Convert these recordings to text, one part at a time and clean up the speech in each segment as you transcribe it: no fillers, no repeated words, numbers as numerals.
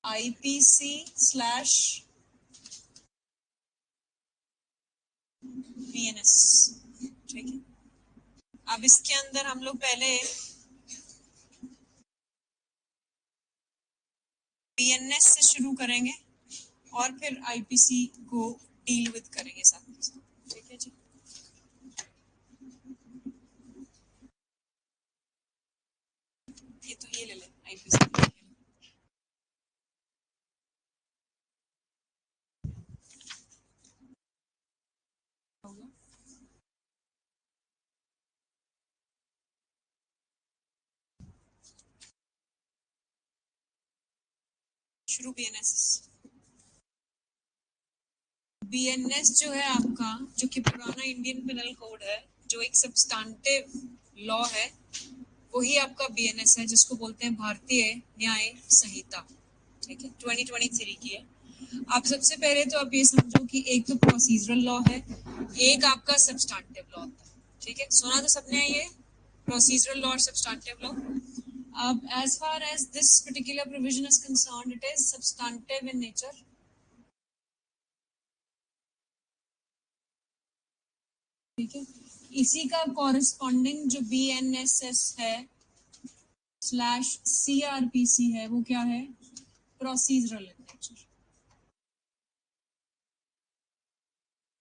IPC/BNS, ठीक है। अब इसके अंदर हम लोग पहले BNS से शुरू करेंगे और फिर IPC को डील विद करेंगे साथ में, ठीक है जी। ये तो ये ले लें IPC। शुरू BNS जो है आपका, जो कि पुराना इंडियन पिनल कोड है, जो एक सब्सटैंटिव लॉ है, वही आपका BNS है, जिसको बोलते हैं भारतीय न्याय संहिता, ठीक है। 2023 की है। आप सबसे पहले तो आप ये समझो कि एक तो प्रोसीजरल लॉ है, एक आपका सब्सटैंटिव लॉ होता है, ठीक है। सुना तो सबने ये प्रोसीजरल लॉ और सब्सटैंटिव लॉ। अब as far as this particular provision is concerned, it is substantive in nature. ठीक है। इसी का कॉरेस्पॉन्डिंग जो BNSS है /CRPC है, वो क्या है? Procedural in nature.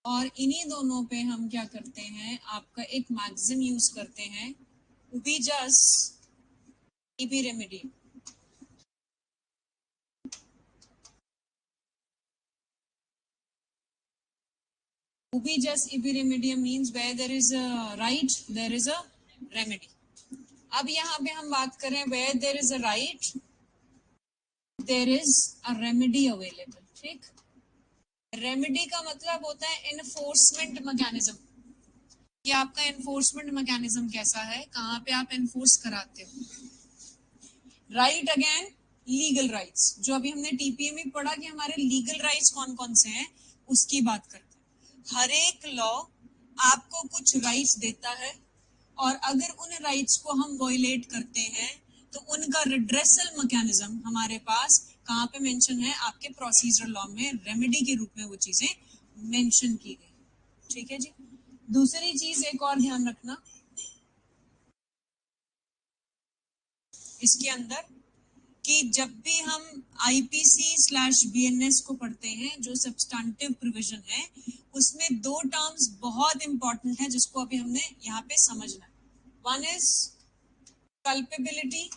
और इन्हीं दोनों पे हम क्या करते हैं, आपका एक मैक्सिम यूज करते हैं, उबी जस इबी remedy. Ubi jus ibi remedium means where there is a right, there is a remedy. अब यहाँ पे हम बात करें where there is a right, there is a remedy available, ठीक। रेमेडी का मतलब होता है इन्फोर्समेंट मैकेनिज्म। ये आपका इन्फोर्समेंट मैकेनिज्म कैसा है, कहाँ पे आप इन्फोर्स कराते हो। राइट अगेन लीगल राइट्स, जो अभी हमने TPA में पढ़ा कि हमारे लीगल राइट्स कौन कौन से हैं, उसकी बात करते हैं। हर एक लॉ आपको कुछ राइट्स देता है, और अगर उन राइट्स को हम वॉयलेट करते हैं तो उनका रिड्रेसल मैकेनिज्म हमारे पास कहाँ पे मेंशन है, आपके प्रोसीजरल लॉ में रेमेडी के रूप में वो चीजें मेंशन की गई, ठीक है जी। दूसरी चीज एक और ध्यान रखना इसके अंदर, कि जब भी हम IPC/BNS को पढ़ते हैं, जो सब्सटैंटिव प्रोविजन है, उसमें दो टर्म्स बहुत इंपॉर्टेंट है जिसको अभी हमने यहाँ पे समझना है। One is culpability,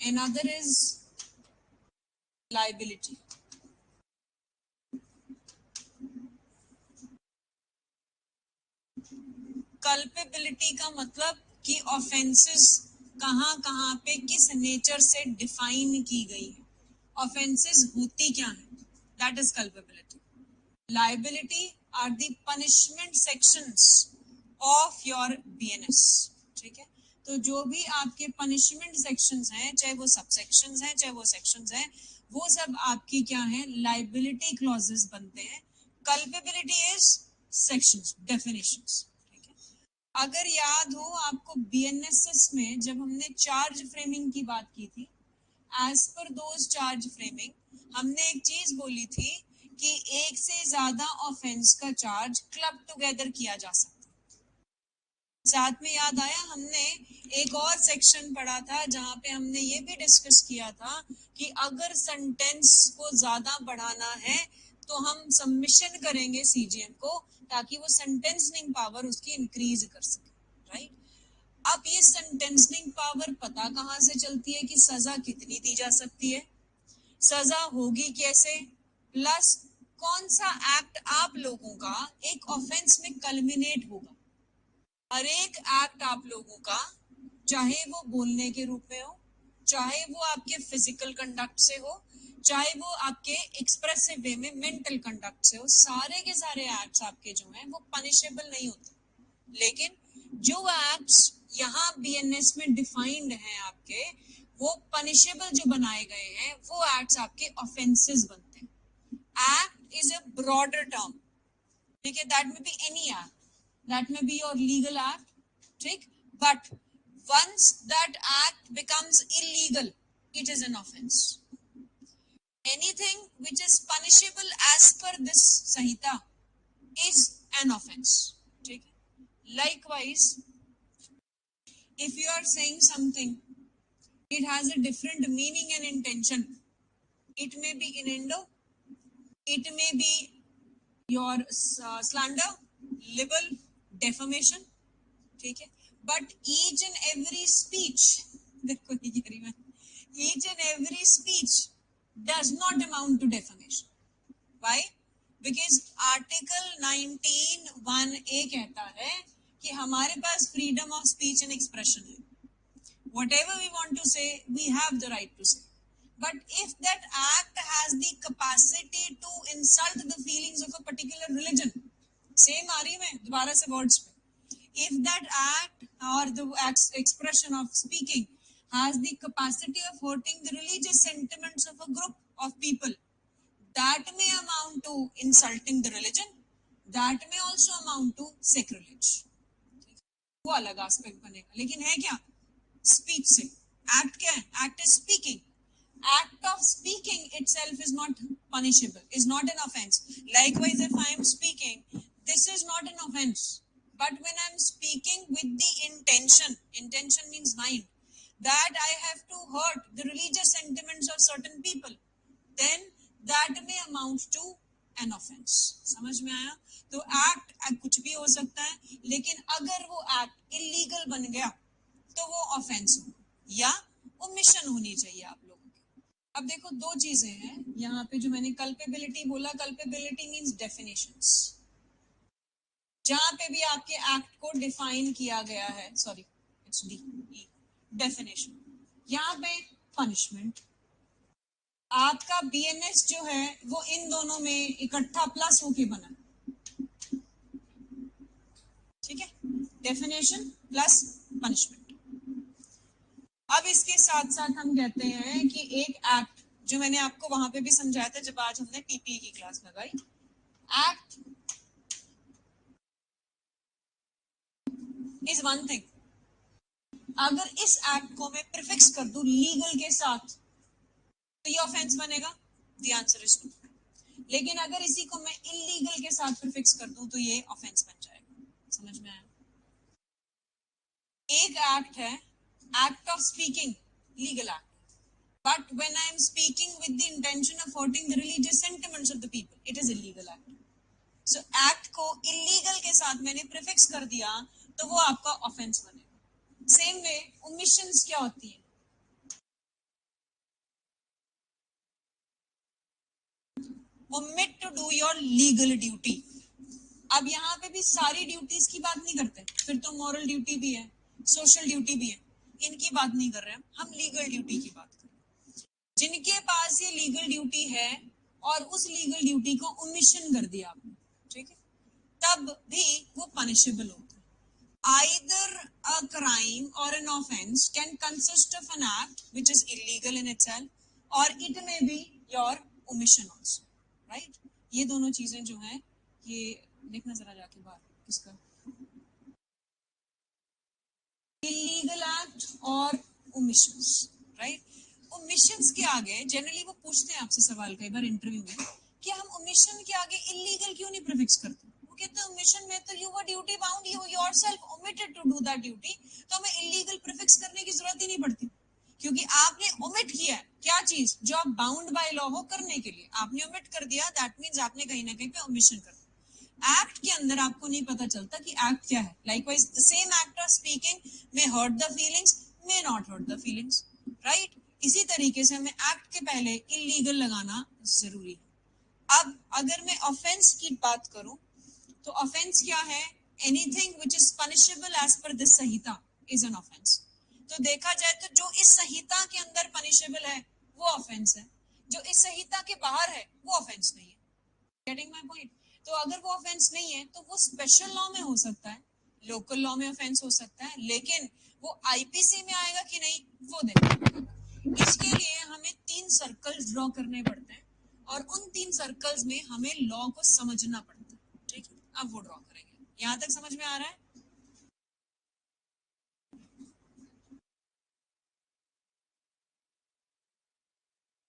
another is liability. Culpability का मतलब कि ऑफेंसेस कहाँ कहाँ पे किस नेचर से डिफाइन की गई है, ऑफेंसेस होती क्या है, that is culpability. Liability are the punishment sections of your BNS, ठीक है। तो जो भी आपके पनिशमेंट सेक्शंस हैं, चाहे वो सब सेक्शंस हैं, चाहे वो सेक्शंस हैं, वो सब आपकी क्या है, लाइबिलिटी क्लॉजेस बनते हैं। कल्पेबिलिटी इज सेक्शंस, डेफिनेशंस, ठीक है। अगर याद हो आपको BNSS में जब हमने चार्ज फ्रेमिंग की बात की थी, as per those charge framing हमने एक चीज बोली थी कि एक से ज्यादा ऑफेंस का चार्ज क्लब टुगेदर किया जा सकता है। साथ में याद आया हमने एक और सेक्शन पढ़ा था जहां पे हमने ये भी डिस्कस किया था कि अगर सेंटेंस को ज्यादा बढ़ाना है तो हम सबमिशन करेंगे CGM को, ताकि वो सेंटेंसिंग पावर उसकी इंक्रीज कर सके, राइट। अब ये सेंटेंसिंग पावर पता कहाँ से चलती है कि सजा कितनी दी जा सकती है, सजा होगी कैसे, प्लस कौन सा एक्ट आप लोगों का एक ऑफेंस में कल्मिनेट होगा। हर एक एक्ट आप लोगों का, चाहे वो बोलने के रूप में हो, चाहे वो आपके फिजिकल कंडक्ट से हो, चाहे वो आपके एक्सप्रेसिव वे में मेंटल कंडक्ट से हो, सारे के सारे एक्ट्स आपके जो हैं वो पनिशेबल नहीं होते। लेकिन जो एक्ट्स यहाँ BNS में डिफाइंड हैं आपके, वो पनिशेबल जो बनाए गए हैं, वो एक्ट्स आपके ऑफेंसेस बनते हैं। Act is a broader term, ठीक है। दैट में बी एनी एक्ट, दैट में बी योर लीगल एक्ट, ठीक। But once that act becomes illegal, it is an offense. Anything which is punishable as per this Sanhita is an offense. ठीक है? Likewise, if you are saying something, it has a different meaning and intention. It may be innuendo, it may be your slander, libel, defamation. ठीक है? But each and every speech, देखो ये कह रही मैं, each and every speech does not amount to defamation. Why? Because Article 19(1)(a) कहता है कि हमारे पास freedom of speech and expression है. Whatever we want to say, we have the right to say. But if that act has the capacity to insult the feelings of a particular religion, same आ रही मैं दोबारा से words पे. If that act or the expression of speaking has the capacity of hurting the religious sentiments of a group of people, that may amount to insulting the religion, that may also amount to sacrilege. वो अलग aspect बनेगा, लेकिन है क्या? Speech से. Act क्या है? Act is speaking. Act of speaking itself is not punishable, is not an offense. Likewise, if I am speaking, this is not an offense. But when I am speaking with the intention means mind, that I have to hurt the religious sentiments of certain people, then that may amount to an offense. समझ में आया? तो act कुछ भी हो सकता है, लेकिन अगर वो एक्ट इलीगल बन गया तो वो ऑफेंस हो या ओमिशन होनी चाहिए आप लोगों की. अब देखो दो चीजें हैं यहाँ पे जो मैंने कल्पेबिलिटी बोला. Culpability means definitions. जहां पे भी आपके एक्ट को डिफाइन किया गया है, सॉरी इट्स डी, डेफिनेशन. यहाँ पे पनिशमेंट. आपका बीएनएस जो है वो इन दोनों में इकट्ठा प्लस होके बना. ठीक है? Definition plus punishment. अब इसके साथ साथ हम कहते हैं कि एक एक्ट जो मैंने आपको वहां पे भी समझाया था जब आज हमने टीपीई की क्लास लगाई. Act is one thing. अगर इस एक्ट को मैं प्रीफिक्स कर दूं लीगल के साथ तो ये ऑफेंस बनेगा. The answer is no. लेकिन अगर इसी को मैं इलीगल के साथ प्रीफिक्स कर दूं तो ये ऑफेंस बन जाएगा. समझ में आया? एक एक्ट है act of speaking, legal act. But when I am speaking with the intention of hurting the religious sentiments of the people, it is illegal act. So act को illegal के साथ मैंने prefix कर दिया तो वो आपका offense बनेगा. Same way, omissions क्या होती है? Omit to do your legal duty. अब यहाँ पे भी सारी ड्यूटीज की बात नहीं करते, फिर तो moral duty भी है, social duty भी है, इनकी बात नहीं कर रहे हैं हम लीगल ड्यूटी की बात कर रहे हैं. जिनके पास ये लीगल ड्यूटी है और उस लीगल ड्यूटी को ओमिशन कर दिया आपने, ठीक है, तब भी वो पनिशेबल होता है. Either a crime or an offense can consist of an act which is illegal in itself, or it may be your omission also, right? ये दोनों चीजें जो हैं, ये देखना जरा जाके बाहर किसका इलीगल एक्ट और ओमिशंस, राइट? ओमिशंस के आगे जनरली वो पूछते हैं आपसे सवाल कई बार इंटरव्यू में कि हम ओमिशन के आगे इलीगल क्यों नहीं प्रीफिक्स करते. वो कहते हैं ओमिशन में तो you were duty bound, you yourself omitted to do that duty, तो हमें इलीगल प्रीफिक्स करने की जरूरत ही नहीं पड़ती क्योंकि आपने ओमिट किया है क्या चीज जो आप बाउंड बाय लॉ हो करने के लिए आपने ओमिट कर दिया. दैट मींस आपने कहीं ना कहीं पे ओमिशन कर दिया. एक्ट के अंदर आपको नहीं पता चलता कि एक्ट क्या है. Likewise the same act of speaking may hurt the feelings, may not hurt the feelings, right? इसी तरीके से हमें एक्ट के पहले इलीगल लगाना जरूरी है. अब अगर मैं ऑफेंस की बात करूं तो ऑफेंस क्या है? Anything which is punishable as per this Samhita is an offence. तो देखा जाए तो जो इस संहिता के अंदर पनिशेबल है वो ऑफेंस है, जो इस संहिता के बाहर है वो ऑफेंस नहीं है. Getting my point? तो अगर वो ऑफेंस नहीं है तो वो स्पेशल लॉ में हो सकता है, लोकल लॉ में ऑफेंस हो सकता है, लेकिन वो आईपीसी में आएगा कि नहीं वो देखना. इसके लिए हमें 3 सर्कल्स ड्रॉ करने पड़ते हैं और उन 3 सर्कल्स में हमें लॉ को समझना पड़ता है. ठीक है, अब वो ड्रॉ करेंगे. यहां तक समझ में आ रहा है?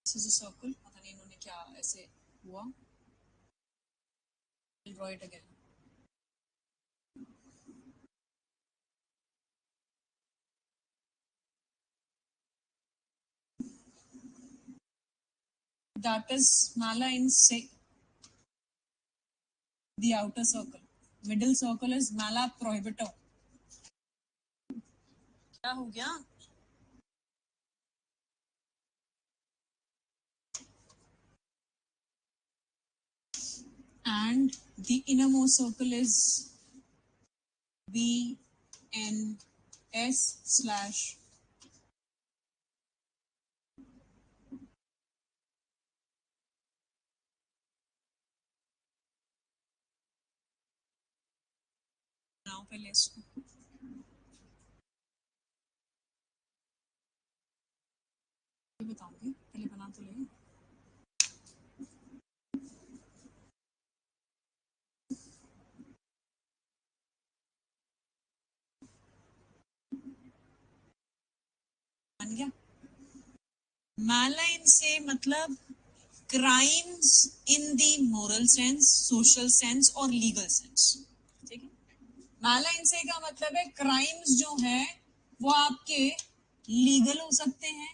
This is a circle. पता नहीं इन्होंने क्या ऐसे हुआ. I'll draw it again. That is mala in say the outer circle. Middle circle is mala prohibitor. क्या हो गया? And the innermost circle is BNS/ now पहले इसको बताऊंगी, पहले बना तो ले. बन गया. मैलाइन से मतलब क्राइम्स इन दी मोरल सेंस, सोशल सेंस और लीगल सेंस. ठीक है. मैलाइन से का मतलब है क्राइम्स जो है वो आपके लीगल हो सकते हैं,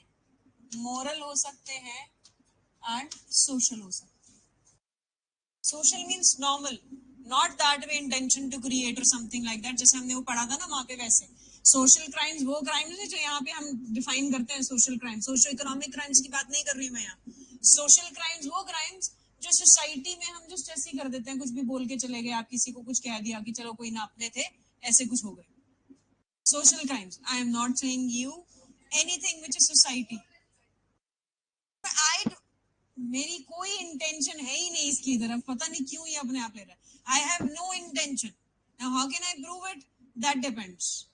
मोरल हो सकते हैं एंड सोशल हो सकते हैं. Social means normal, not that way intention to create or something like that. जैसे हमने वो पढ़ा था ना वहां पे, वैसे सोशल क्राइम्स वो क्राइम्स है जो यहाँ पे हम डिफाइन करते हैं social crime. Social economic crimes की बात नहीं कर रही मैं यहाँ. सोशल क्राइम्स वो क्राइम्स जो सोसाइटी में हम जस्ट ऐसे कर देते हैं, कुछ भी बोल के चले गए, आप किसी को कुछ कह दिया कि चलो कोई ना अपने थे, ऐसे कुछ हो गए. Social crimes. I am not saying you anything which is society. I मेरी कोई इंटेंशन है ही नहीं इसकी तरफ, पता नहीं क्यों ये अपने आप ले रहा है. I have no intention. Now how can I prove it? That depends.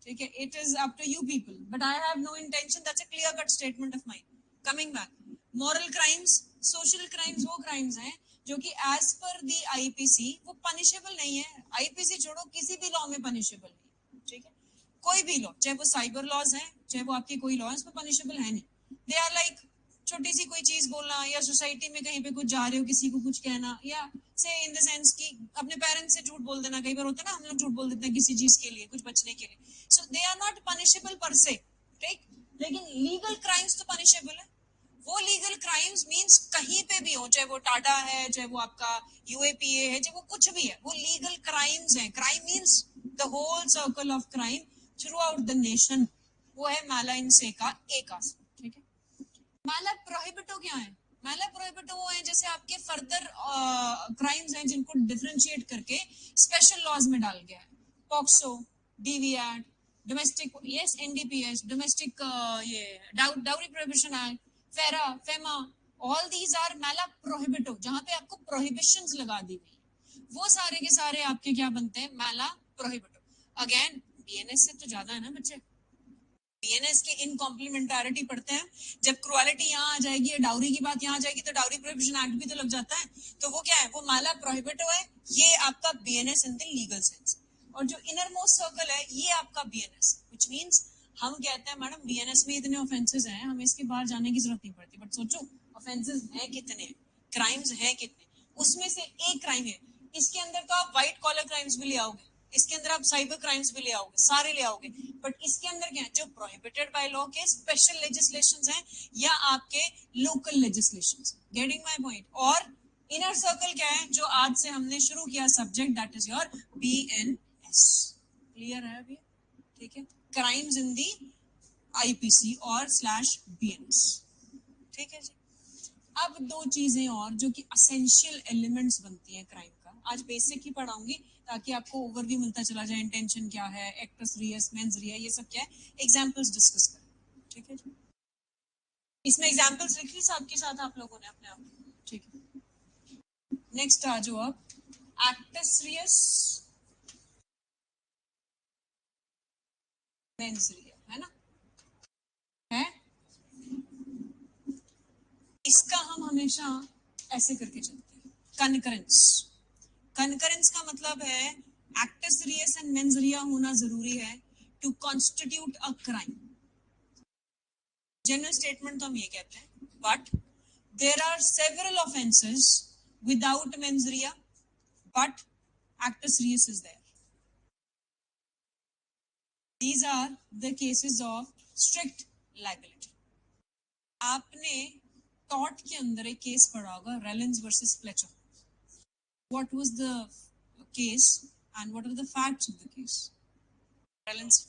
ठीक है, it is up to you people, but I have no intention. That's a clear cut statement of mind. Coming back, moral crimes, social crimes वो crimes हैं जो कि as per दी IPC वो punishable नहीं है. IPC छोड़ो, किसी भी लॉ में पनिशेबल नहीं. ठीक है, कोई भी लॉ, चाहे वो साइबर लॉज है, चाहे वो आपके कोई लॉ है, उसमें पनिशेबल है नहीं. दे आर लाइक छोटी सी कोई चीज बोलना, या सोसाइटी में कहीं पे कुछ जा रहे हो किसी को कुछ कहना, या से इन द सेंस कि अपने पेरेंट्स से झूठ बोल देना. कई बार होता है ना, हम लोग झूठ बोल देते हैं किसी चीज के लिए, कुछ बचने के लिए. सो दे आर नॉट पनिशेबल पर से. ठीक. लेकिन लीगल क्राइम्स तो पनिशेबल है. वो लीगल क्राइम्स मींस कहीं पे भी हो, चाहे वो टाटा है, चाहे वो आपका यूएपीए है, चाहे वो कुछ भी है, वो लीगल क्राइम्स हैं. Crime means the whole circle of crime throughout the nation. वो है माला इन से का एक आस्पेक्ट. ठीक है. माला प्रोहिबिटो क्या है? माला प्रोहिबिटो वो है जैसे आपके फर्दर क्राइम्स हैं जिनको डिफरेंशिएट करके स्पेशल लॉज में डाल गया है. POCSO, DV act, domestic, yes NDPS, domestic, ये dowry prohibition act, FERA, FEMA, all these are mala prohibita, जहां पे आपको प्रोहिबिशंस लगा दी गई. वो सारे के सारे आपके क्या बनते हैं? माला प्रोहिबिटो. अगेन बीएनएस से तो ज्यादा है ना बच्चे. बीएनएस के इन कॉम्प्लीमेंटारिटी पढ़ते हैं. जब क्रुएलिटी यहाँ आ जाएगी, डाउरी की बात यहाँ आ जाएगी, तो डाउरी प्रोहिबिशन एक्ट भी तो लग जाता है. तो वो क्या है? वो माला प्रोहिबिटो है. ये आपका BNS in the legal sense. और जो इनर मोस्ट सर्कल है ये आपका बीएनएस, व्हिच मींस हम कहते हैं मैडम बीएनएस में इतने ऑफेंसेस हैं, हमें इसके बाहर जाने की जरूरत नहीं पड़ती. बट सोचो ऑफेंसेस हैं कितने, क्राइम्स हैं कितने. उसमें से एक क्राइम है, इसके अंदर तो आप व्हाइट कॉलर क्राइम्स भी ले आओगे, इसके अंदर आप साइबर क्राइम्स भी ले आओगे, सारे ले आओगे. बट इसके अंदर क्या है? जो प्रोहिबिटेड बाय लॉ के स्पेशल लेजिस्लेशंस हैं या आपके local legislations. Getting my point? और इनर सर्कल क्या है जो आज से हमने शुरू किया subject, that is your BNS. Clear है अभी? ठीक है. क्राइम्स इन दी आईपीसी और स्लैश बीएनएस. ठीक है जी. अब दो चीजें और जो कि असेंशियल एलिमेंट्स बनती हैं क्राइम का, आज बेसिक ही पढ़ाऊंगी ताकि आपको ओवरव्यू मिलता चला जाए. इंटेंशन क्या है, एक्टस रियस, मेंस रिया, ये सब क्या है, एग्जांपल्स डिस्कस करें. ठीक है जी. इसमें एग्जांपल्स लिख ली साथ के साथ आप लोगों ने अपने आप. ठीक है. नेक्स्ट आ जाओ आप. एक्टस रियस, मेंस रिया, है ना? है. इसका हम हमेशा ऐसे करके चलते हैं, कनकरेंस. कनकरेंस का मतलब है actus reus and mens rea होना जरूरी है to constitute a crime. General statement तो हम ये कहते हैं, but there are several offenses without mens rea, but actus reus is there. These are the cases of strict liability. आपने टॉट के अंदर एक केस पढ़ा होगा, Rylands versus Fletcher. What was the case and what are the facts of the case? Relin's.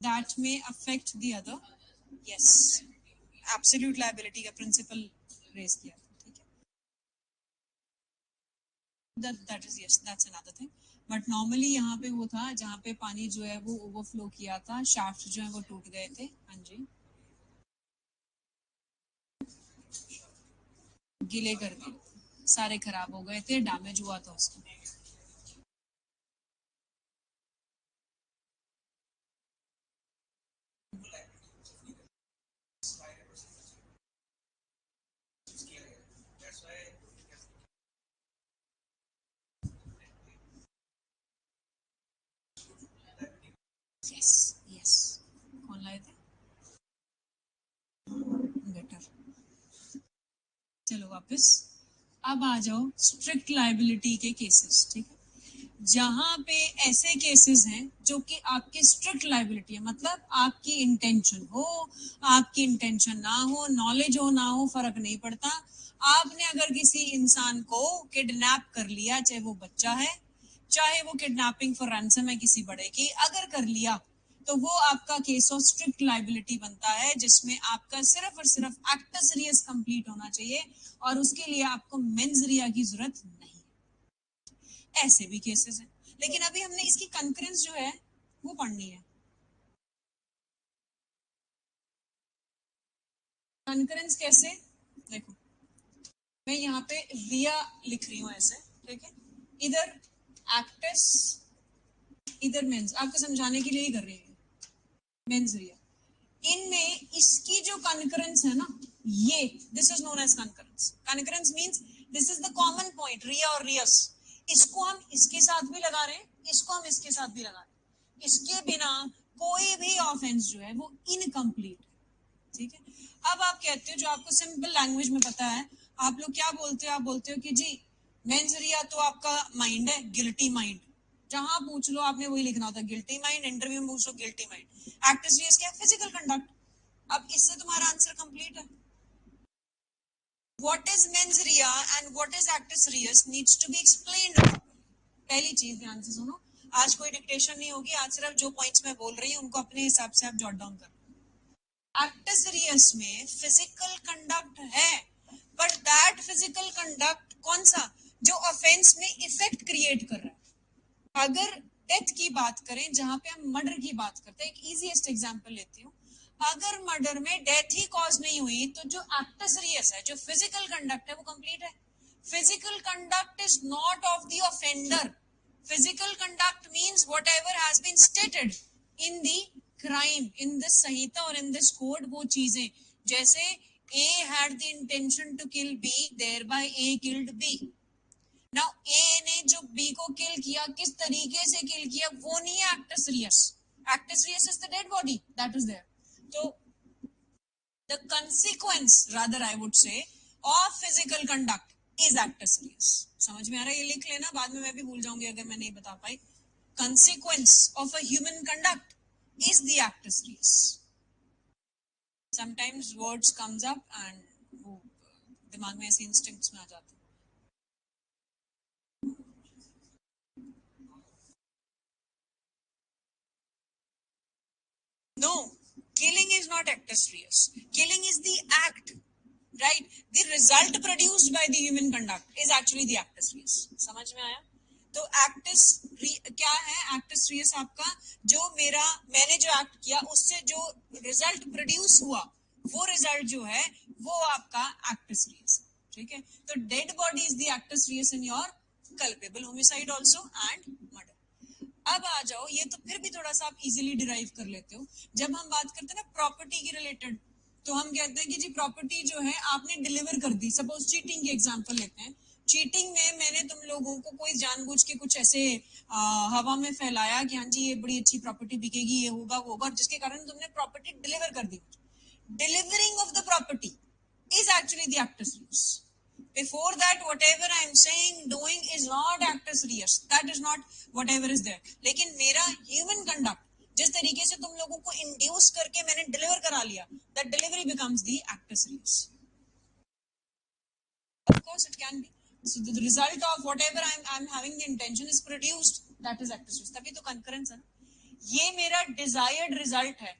That may affect the other. Yes. Absolute liability का principle raise किया था, ठीक है. That is yes, that's another thing. But normally यहाँ पे वो था जहाँ पे पानी जो है वो overflow किया था, shaft जो है वो टूट गए थे. हाँ जी. गीले कर दिए, सारे खराब हो गए थे, डैमेज हुआ था उसको. Yes, yes. कौन लाए थे? बेटर. चलो वापस. अब आ जाओ स्ट्रिक्ट लाइबिलिटी के केसेस, ठीक है. जहां पे ऐसे केसेस हैं जो कि आपकी स्ट्रिक्ट लाइबिलिटी है, मतलब आपकी इंटेंशन हो, आपकी इंटेंशन ना हो, नॉलेज हो ना हो, फर्क नहीं पड़ता. आपने अगर किसी इंसान को किडनैप कर लिया, चाहे वो बच्चा है, चाहे वो किडनैपिंग फॉर रैंसम है किसी बड़े की, अगर कर लिया तो वो आपका केस ऑफ स्ट्रिक्ट लाइबिलिटी बनता है, जिसमें आपका सिर्फ और सिर्फ एक्टस रियस कंप्लीट होना चाहिए और उसके लिए आपको मेंस रिया की जरूरत नहीं. ऐसे भी केसेस हैं, लेकिन अभी हमने इसकी कंकरेंस जो है वो पढ़नी है. कंकरेंस कैसे? देखो, मैं यहाँ पे रिया लिख रही हूँ ऐसे, ठीक है. इधर एक्टस, इधर मेंस, आपको समझाने के लिए ही कर रही हूँ. मेंस रिया, इनमें इसकी जो कंकरेंस है ना, ये this is known as concurrence. Concurrence means this is the common point, rea और रियस. इसको हम इसके साथ भी लगा रहे हैं, इसको हम इसके साथ भी लगा रहे हैं. इसके बिना कोई भी ऑफेंस जो है वो इनकम्प्लीट है, ठीक है. अब आप कहते हो, जो आपको सिंपल लैंग्वेज में पता है, आप लोग क्या बोलते हो? आप बोलते हो कि जी मेंस रिया तो आपका माइंड है, गिल्टी माइंड. जहां पूछ लो आपने वही लिखना होता है, गिल्टी माइंड. इंटरव्यू में पूछ लो गिल्टी माइंड. एक्टस रियस क्या? Physical conduct. अब इससे तुम्हारा आंसर कंप्लीट है. What is mens rea and what is actus reus needs to be explained. पहली चीज ध्यान से सुनो, आज कोई डिक्टेशन नहीं होगी, आज सिर्फ जो पॉइंट्स मैं बोल रही हूँ उनको अपने हिसाब से आप जॉट डाउन कर. एक्टस रियस में फिजिकल कंडक्ट है, बट दैट फिजिकल कंडक्ट कौन सा? जो ऑफेंस में इफेक्ट क्रिएट कर रहा है. अगर डेथ की बात करें, जहां पे हम मर्डर की बात करते हैं, एक इजीएस्ट एग्जांपल लेती हूँ. अगर मर्डर में डेथ ही कॉज नहीं हुई तो जो एक्टस रियस है, जो फिजिकल कंडक्ट है, वो कंप्लीट है. Physical conduct is not of the offender. Physical conduct means whatever has been stated in the crime, in the संहिता और इन दिस कोड. वो चीजें जैसे A had the intention to kill B, thereby A killed B. Now A ने जो B को किल किया, किस तरीके से किल किया, वो नहीं है actus reus. Actus reus is the dead body that is there. So the consequence, rather I would say, of physical conduct is actus reus. समझ में आ रहा है? ये लिख लेना, बाद में मैं भी भूल जाऊंगी अगर मैं नहीं बता पाई. Consequence of a human conduct is the actus reus. Sometimes words comes up and वो दिमाग में ऐसे instincts में आ जाते हैं. No, killing is not actus reus. Killing is the act, right? The result produced by the human conduct is actually the actus reus. समझ में आया? तो एक्टस क्या है? एक्टस रियस आपका जो मैंने जो एक्ट किया उससे जो रिजल्ट प्रोड्यूस हुआ, वो रिजल्ट जो है वो आपका एक्टस रियस, ठीक है. तो dead body is the actus reus in your culpable homicide also and murder. अब आ जाओ, ये तो फिर भी थोड़ा सा आप इजीली डिराइव कर लेते हो. जब हम बात करते हैं ना प्रॉपर्टी की रिलेटेड, तो हम कहते हैं कि जी प्रॉपर्टी जो है आपने डिलीवर कर दी. सपोज चीटिंग की एग्जांपल लेते हैं. चीटिंग में मैंने तुम लोगों को कोई जानबूझ के कुछ ऐसे हवा में फैलाया कि हाँ जी ये बड़ी अच्छी प्रॉपर्टी बिकेगी, ये होगा वो होगा, जिसके कारण तुमने प्रॉपर्टी डिलीवर कर दी. Delivering of the property is actually the actus reus. Before that, whatever I am saying, doing is not actus reus. That is not whatever is there. लेकिन मेरा human conduct, जिस तरीके से तुम लोगों को इंड्यूस करके मैंने डिलीवर करा लिया, that delivery becomes the actus reus. Of course, it can be. So the result of whatever I'm having the intention is produced. That is actus reus. तभी तो concurrence है ना. ये मेरा desired result है.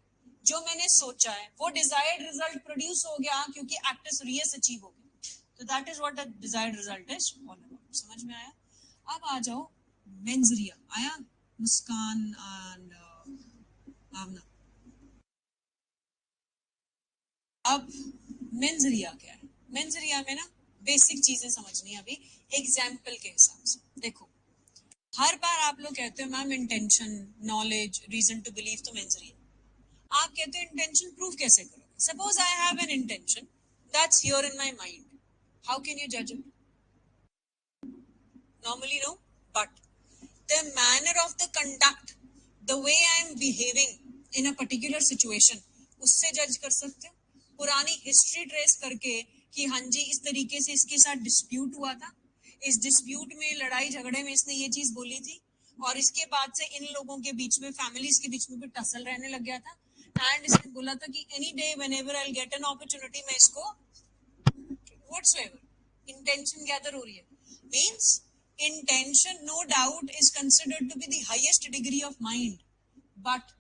जो मैंने सोचा है वो डिजायर्ड रिजल्ट प्रोड्यूस हो गया क्योंकि एक्टस रियस अचीव हो गया. तो that is what the desired result is all about. समझ में आया? अब आ जाओ मेंस रिया. आया मुस्कान एंड भावना. अब मेंस रिया क्या है? मेंस रिया में ना बेसिक चीजें समझनी है अभी एग्जाम्पल के हिसाब से. देखो हर बार आप लोग कहते हो ma'am intention, knowledge, reason to believe, तो मेंस रिया. आप कहते हो इंटेंशन प्रूव कैसे करोगे? Suppose I have an intention that's here in my mind. How can you जज it? Normally no, but the manner of the conduct, the way I am behaving in a particular situation, उससे जज कर सकते हो. पुरानी history trace करके कि हाँ जी इस तरीके से इसके साथ डिस्प्यूट हुआ था, इस डिस्प्यूट में, लड़ाई झगड़े में इसने ये चीज बोली थी, और इसके बाद से इन लोगों के बीच में, फैमिलीज के बीच में भी टसल रहने लग गया था, एंड इसने बोला था कि any day whenever I will get an opportunity मैं इसको व्हाटसोएवर. इंटेंशन गैदर हो रही है. Means intention no doubt is considered to be the highest degree of mind, but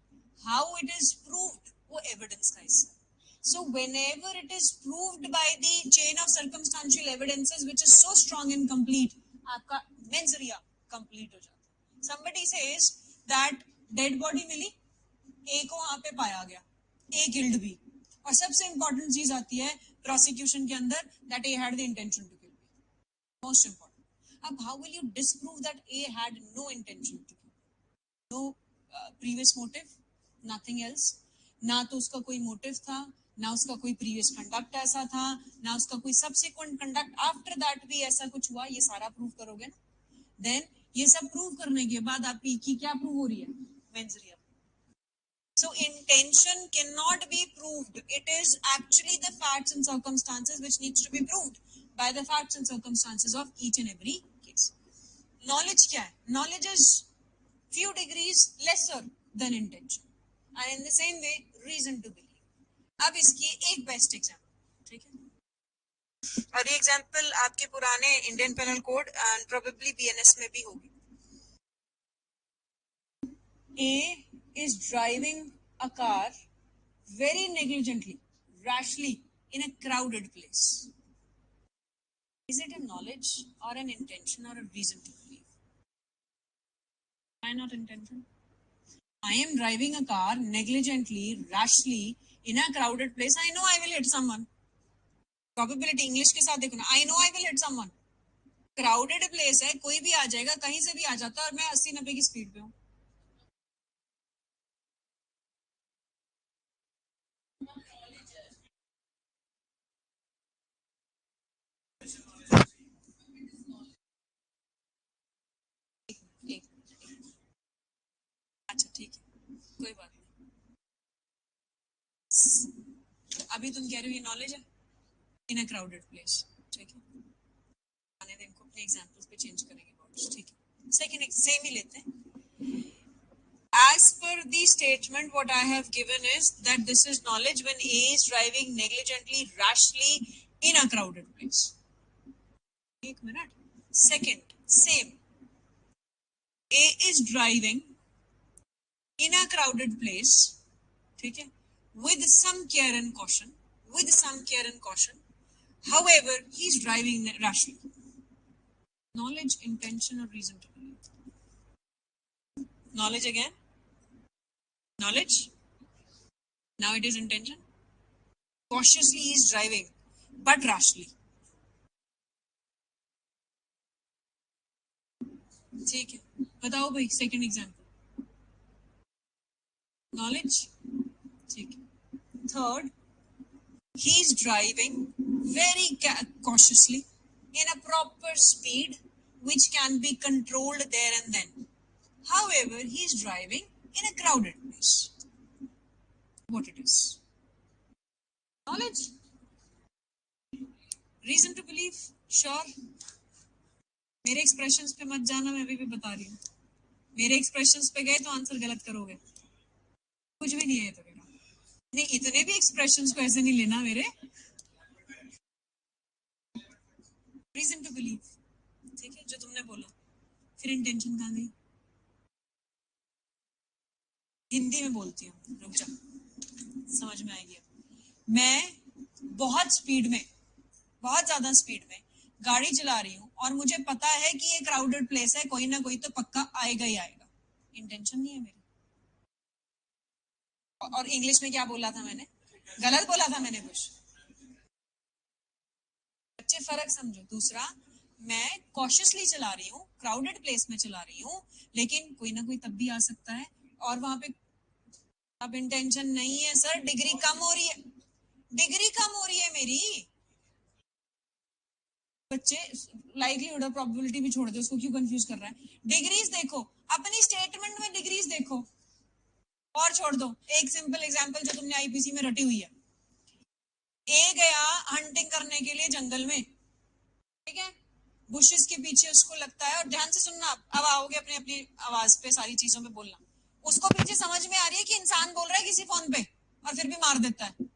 how it is proved वो एविडेंस का हिस्सा. So whenever it is proved by the chain of circumstantial evidences which is so strong and complete, आपका mens rea complete हो जाता है. Somebody says that dead body मिली, ए को वहां पे पाया गया, ए किल्ड भी, और सबसे इंपॉर्टेंट चीज आती है प्रोसिक्यूशन के अंदर that A had the intention to kill. Most important. अब how will you disprove that A had no intention to kill? No previous motive, nothing else. ना तो उसका कोई मोटिव था, ना उसका कोई प्रीवियस कंडक्ट ऐसा था, ना उसका कोई सब्सिक्वेंट कंडक्ट आफ्टर दैट भी ऐसा कुछ हुआ. ये सारा प्रूव करोगे ना. देन ये सब प्रूव करने के बाद आपकी क्या प्रूव हो रही है? Mains Riya. So intention cannot be proved. It is actually the facts and circumstances which needs to be proved by the facts and circumstances of each and every case. Knowledge क्या है? Knowledge is few degrees lesser than intention. And in the same way, reason to believe. अब इसकी एक best example, ठीक है, और ये example आपके पुराने Indian penal code and probably BNS में भी होगी. A is driving a car very negligently, rashly, in a crowded place. Is it a knowledge or an intention or a reason to believe? Why not intention? I am driving a car negligently, rashly, in a crowded place. I know I will hit someone. Probability English के साथ देखो ना. I know I will hit someone. Crowded place है, कोई भी आ जाएगा, कहीं से भी आ जाता है, और मैं 80-90 की स्पीड पे हूँ. अच्छा ठीक है, कोई बात नहीं. अभी तुम कह रहे हो ये नॉलेज है इन अ क्राउडेड प्लेस, ठीक है. आने दें, इनको अपने एग्जांपल्स पे चेंज करेंगे वर्ड्स, ठीक है. सेकंड सेम ही लेते हैं. As per the statement, what I have given is that this is knowledge when A is driving negligently, rashly in a crowded place. एक minute. Second, same. A is driving in a crowded place, ठीक है, with some care and caution, with some care and caution. However, he is driving rashly. Knowledge, intention, or reason to believe? Knowledge again. Knowledge. Now it is intention. Cautiously he is driving, but rashly. ठीक है, बताओ भाई second example, knowledge, ठीक है। Third, he is driving very cautiously in a proper speed which can be controlled there and then. However, he is driving in a crowded place. What it is? Knowledge? Reason to believe? Sure. मेरे expressions पे मत जाना, मैं भी बता रही हूँ। मेरे एक्सप्रेशंस पे गए तो आंसर गलत करोगे, कुछ भी नहीं है तो बेटा। नहीं, इतने भी एक्सप्रेशंस को ऐसे नहीं लेना मेरे। रीजन टू बिलीव, ठीक है, जो तुमने बोला। फिर इंटेंशन कहाँ गई? हिंदी में बोलती हूँ, रुक जा, समझ में आएगी। मैं बहुत स्पीड में, बहुत ज्यादा स्पीड में गाड़ी चला रही हूँ और मुझे पता है कि ये क्राउडेड प्लेस है, कोई ना कोई तो पक्का आएगा ही आएगा। इंटेंशन नहीं है मेरी। और इंग्लिश में क्या बोला था मैंने? गलत बोला था मैंने कुछ? बच्चे फर्क समझो। दूसरा, मैं कॉशियसली चला रही हूँ, क्राउडेड प्लेस में चला रही हूँ, लेकिन कोई ना कोई तब भी आ सकता है और वहां पे। अब इंटेंशन नहीं है सर, डिग्री कम हो रही है, डिग्री कम हो रही है मेरी। बच्चे लाइकलीहुड और प्रोबेबिलिटी भी छोड़ दो, उसको क्यों कंफ्यूज कर रहा है? डिग्रीज देखो, अपनी स्टेटमेंट में डिग्रीज देखो और छोड़ दो। एक सिंपल एग्जांपल जो तुमने आईपीसी में रटी हुई है। ए गया हंटिंग करने के लिए जंगल में, ठीक है, बुशेस के पीछे उसको लगता है, और ध्यान से सुनना, अब आओगे अपनी अपनी आवाज पे सारी चीजों पे बोलना। उसको पीछे समझ में आ रही है कि इंसान बोल रहा है किसी फोन पे, और फिर भी मार देता है,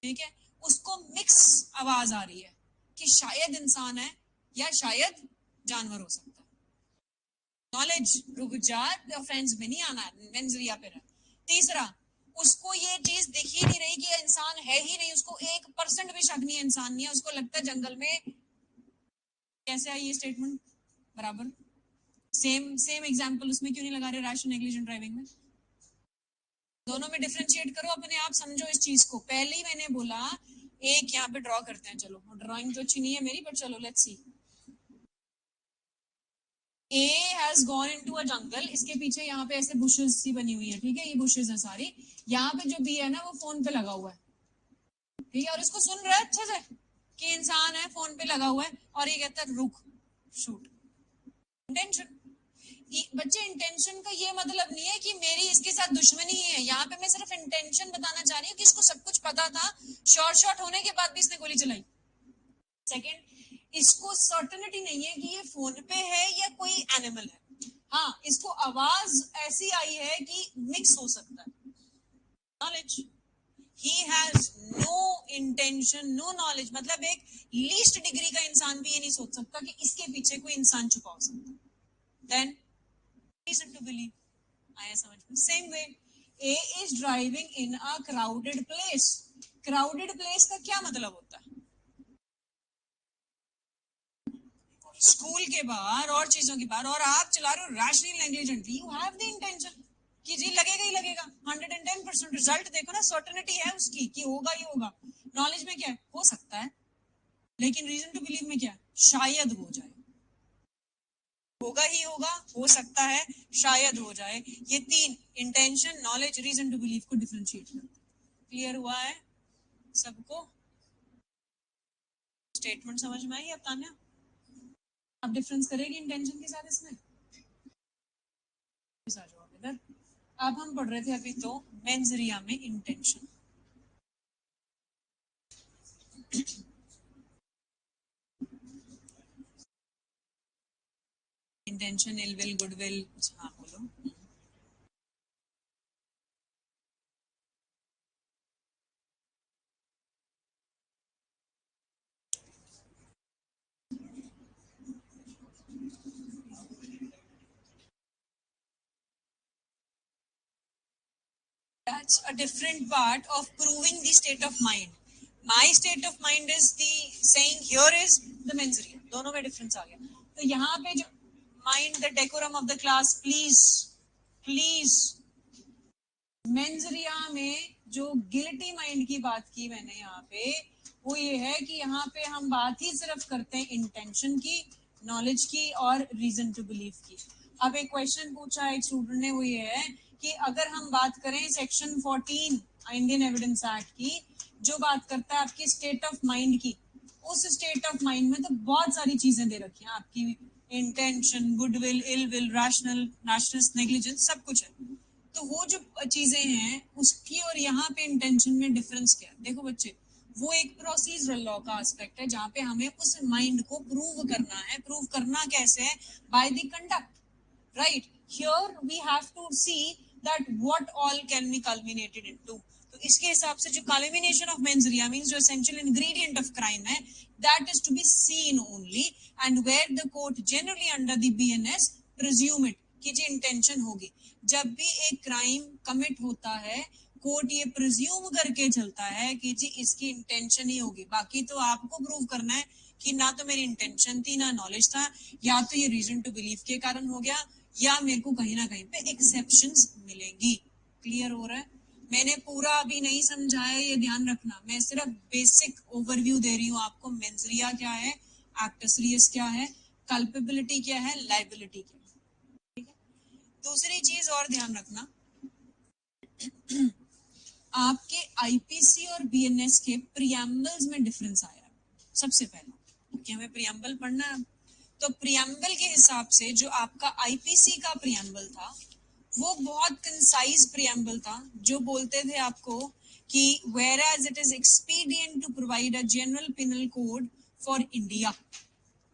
ठीक है। उसको मिक्स आवाज आ रही है कि शायद इंसान है या शायद जानवर हो सकता है। नॉलेज, रुक जा, फ्रेंड्स में नहीं आना, मेंजरिया पे रह। तीसरा, उसको ये चीज दिख ही नहीं रही कि इंसान है ही नहीं, उसको 1% भी शक नहीं है इंसान नहीं है, उसको लगता है जंगल में। कैसे आई ये स्टेटमेंट? बराबर सेम सेम एग्जांपल उसमें क्यों नहीं लगा रहे? रैश नेग्लिजेंट ड्राइविंग में दोनों में डिफरेंशिएट करो, अपने आप समझो इस चीज को। पहले ही मैंने बोला, एक यहाँ पे ड्रॉ करते हैं, चलो, ड्राइंग तो अच्छी नहीं है मेरी, बट चलो let's see. A has gone into a jungle, इसके पीछे यहाँ पे ऐसे बुशेस सी बनी हुई है, ठीक है, ये बुशेस है सारी। यहाँ पे जो बी है ना, वो फोन पे लगा हुआ है, ठीक है, और इसको सुन रहा है अच्छे से कि इंसान है, फोन पे लगा हुआ है, और ये कहता है रुक, शूट। इंटेंशन। बच्चे, इंटेंशन का ये मतलब नहीं है कि मेरी इसके साथ दुश्मनी है। यहाँ पे मैं सिर्फ इंटेंशन बताना चाह रही हूँ कि इसको सब कुछ पता था, शॉर्ट होने के बाद भी इसने गोली चलाई। सेकंड, इसको सर्टेनिटी नहीं है कि ये फोन पे है या कोई एनिमल है। हाँ, इसको आवाज ऐसी आई है कि मिक्स हो सकता है। Knowledge, he has no intention, no knowledge, मतलब एक लीस्ट डिग्री का इंसान भी ये नहीं सोच सकता कि इसके पीछे कोई इंसान छुपा हो सकता है। देन रीजन टू बिलीव, आया समझ में? Same way, A is driving in a crowded place. Crowded place का क्या मतलब होता है? स्कूल के बाहर और चीजों के बाहर, और आप चला रहे हो rationally negligently, you have the intention कि जी लगेगा ही लगेगा। 110% रिजल्ट देखो ना, सर्टेनिटी है उसकी कि होगा ही होगा। नॉलेज में क्या है? हो सकता है, लेकिन रीजन टू बिलीव में क्या है? शायद हो जाए, होगा ही होगा, हो सकता है, शायद हो जाए। ये तीन, intention, knowledge, reason to believe, को डिफरेंशिएट करते हैं। क्लियर हुआ है सबको? स्टेटमेंट समझ में आई अब तान्या? अब डिफरेंस करेगी इंटेंशन के साथ इसमें? आ जाओ इधर। अब हम पढ़ रहे थे अभी तो मेंजरिया में इंटेंशन। इंटेंशन, इलविल, गुडविल, हाँ बोलो। That's a different part of proving the state of mind. My state of mind is the saying, here is the mens rea. दोनों में difference आ गया। तो यहाँ पे जो mind, the decorum of the class, please, mens rea में जो guilty mind की बात की मैंने यहाँ पे, वो ये है कि यहाँ पे हम बात ही सिर्फ करते हैं इंटेंशन की, नॉलेज की और रीजन टू बिलीव की। अब एक क्वेश्चन पूछा है एक स्टूडेंट ने, वो ये है कि अगर हम बात करें सेक्शन 14 इंडियन एविडेंस एक्ट की, जो बात करता है आपकी स्टेट ऑफ माइंड की, उस स्टेट ऑफ माइंड में तो बहुत सारी चीजें दे रखी हैं आपकी, intention, goodwill, ill will, rational, rashness, negligence, सब कुछ है। तो वो जो चीजें हैं उसकी और यहाँ पे इंटेंशन में डिफरेंस क्या है? देखो बच्चे, वो एक प्रोसीजरल लॉ का एस्पेक्ट है जहाँ पे हमें उस माइंड को प्रूव करना है। प्रूव करना कैसे है? By the conduct, right? Here we have to see that what all can be culminated into. तो इसके हिसाब से जो culmination of mens rea means जो essential ingredient of crime है, that is to be seen only, and where the court generally under the BNS presume it कि जी intention होगी। जब भी एक क्राइम कमिट होता है, कोर्ट ये प्रिज्यूम करके चलता है कि जी इसकी इंटेंशन ही होगी। बाकी तो आपको प्रूव करना है कि ना तो मेरी इंटेंशन थी, ना नॉलेज था, या तो ये रीजन टू बिलीव के कारण हो गया, या मेरे को कहीं ना कहीं पे एक्सेप्शंस मिलेंगी। क्लियर हो रहा है? मैंने पूरा अभी नहीं समझाया, ये ध्यान रखना। मैं सिर्फ बेसिक ओवरव्यू दे रही हूँ आपको। मेंस रिया क्या है, एक्टस रियस क्या है, कल्पेबिलिटी क्या है, लाइबिलिटी क्या है। ठीक है? दूसरी चीज और ध्यान रखना, आपके आईपीसी और बीएनएस के प्रियम्बल्स में डिफरेंस आया है सबसे पहला, क्योंकि हमें प्रियम्बल पढ़ना है। तो प्रियम्बल के हिसाब से जो आपका आईपीसी का प्रियम्बल था, वो बहुत कंसाइज प्रियम्बल था, जो बोलते थे आपको कि whereas it is expedient to provide a general penal code for India,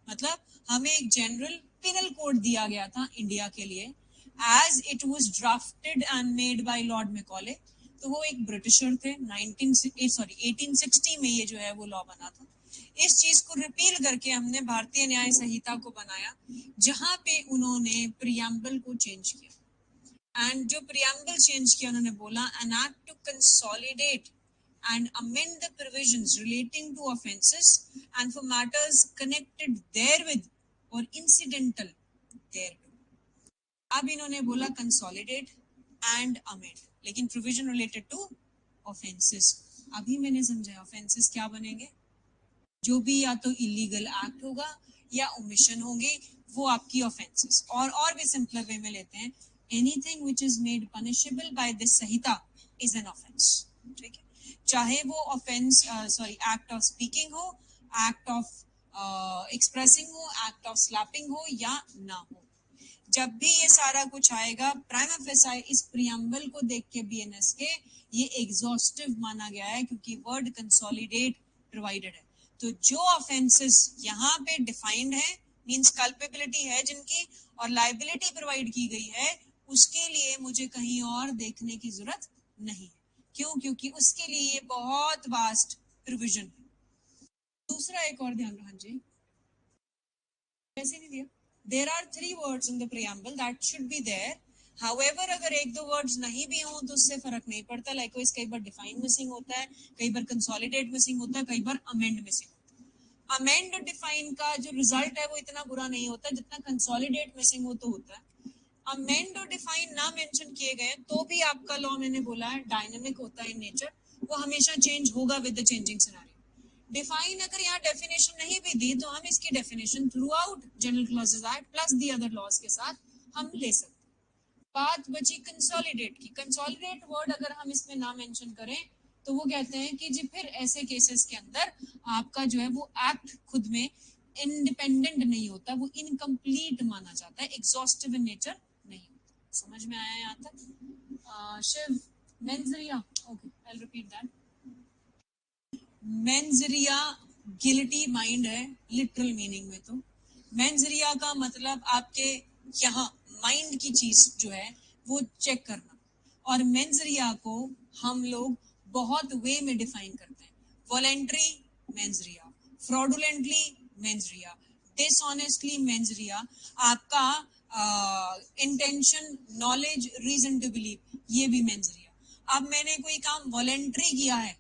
मतलब हमें एक जनरल पिनल कोड दिया गया था इंडिया के लिए, as it was drafted and made by Lord Macaulay. तो वो एक ब्रिटिशर थे, 1860 में ये जो है वो लॉ बना था। इस चीज को रिपील करके हमने भारतीय न्याय संहिता को बनाया, जहां पे उन्होंने प्रियम्बल को चेंज किया। एंड जो प्रियम्बल चेंज किया, उन्होंने बोला an act to consolidate and amend the provisions relating to offences and for matters connected therewith or incidental thereto. अब इन्होंने बोला कंसोलिडेट एंड अमेंड, लेकिन प्रोविजन रिलेटेड टू ऑफेंसेस। अभी मैंने समझाया ऑफेंसेस क्या बनेंगे, जो भी या तो इलीगल एक्ट होगा या ओमिशन होंगे, वो आपकी ऑफेंसेस। और भी सिंपलर वे में लेते हैं, anything which is made punishable by this Samhita is an offence. ठीक है? चाहे वो ऑफेंस एक्ट ऑफ स्पीकिंग हो, एक्ट ऑफ एक्सप्रेसिंग हो, एक्ट ऑफ स्लैपिंग हो या ना हो, जब भी ये सारा कुछ आएगा, प्राइमा फेसाई इस प्रियम्बल को देख के बीएनएस के ये एग्जॉस्टिव माना गया है, क्योंकि वर्ड कंसोलिडेट प्रोवाइडेड है। तो जो ऑफेंसेस यहाँ पे डिफाइंड है, मींस कल्पेबिलिटी है जिनकी, और लाइबिलिटी प्रोवाइड की गई है, उसके लिए मुझे कहीं और देखने की जरूरत नहीं है। क्यों? क्योंकि उसके लिए ये बहुत वास्ट प्रोविजन है। दूसरा एक और ध्यान रखना जी, ऐसे नहीं दिया, there are 3 words in the preamble that should be there. However, अगर एक दो वर्ड्स नहीं भी हों तो उससे फर्क नहीं पड़ता। लाइकवाइज कई बार डिफाइन मिसिंग होता है, कई बार कंसोलिडेट मिसिंग होता है, कई बार अमेंड मिसिंग होता है। अमेंड डिफाइन का जो रिजल्ट है वो इतना बुरा नहीं होता जितना कंसोलिडेट मिसिंग हो तो होता है। अमेंड और डिफाइन ना मेंशन किए गए तो भी आपका लॉ, मैंने बोला है, डायनेमिक होता है इन नेचर, वो हमेशा चेंज होगा with the changing scenario. Define अगर यहाँ डेफिनेशन नहीं भी दी तो हम इसकी definition throughout general clauses act plus the other laws के साथ हम ले सकते। बात बची कंसोलिडेट की। कंसोलिडेट वर्ड अगर हम इसमें ना मेंशन करें तो वो कहते हैं कि जी फिर ऐसे केसेस के अंदर आपका जो है वो एक्ट खुद में इंडिपेंडेंट नहीं होता, वो इनकम्प्लीट माना जाता है, एग्जॉस्टिव इन नेचर नहीं होता। समझ में आया यहाँ तक? Shiv, mens rea, okay, I will repeat that. Mens rea guilty mind है लिटरल मीनिंग में। तो मेंजरिया का मतलब आपके यहाँ माइंड की चीज जो है वो चेक करना, और मेंजरिया को हम लोग बहुत वे में डिफाइन करते हैं। Voluntary mens rea, fraudulently mens rea, dishonestly mens rea, आपका intention, knowledge, reason to believe, ये भी मेंजरिया। अब मैंने कोई काम वॉलेंट्री किया है,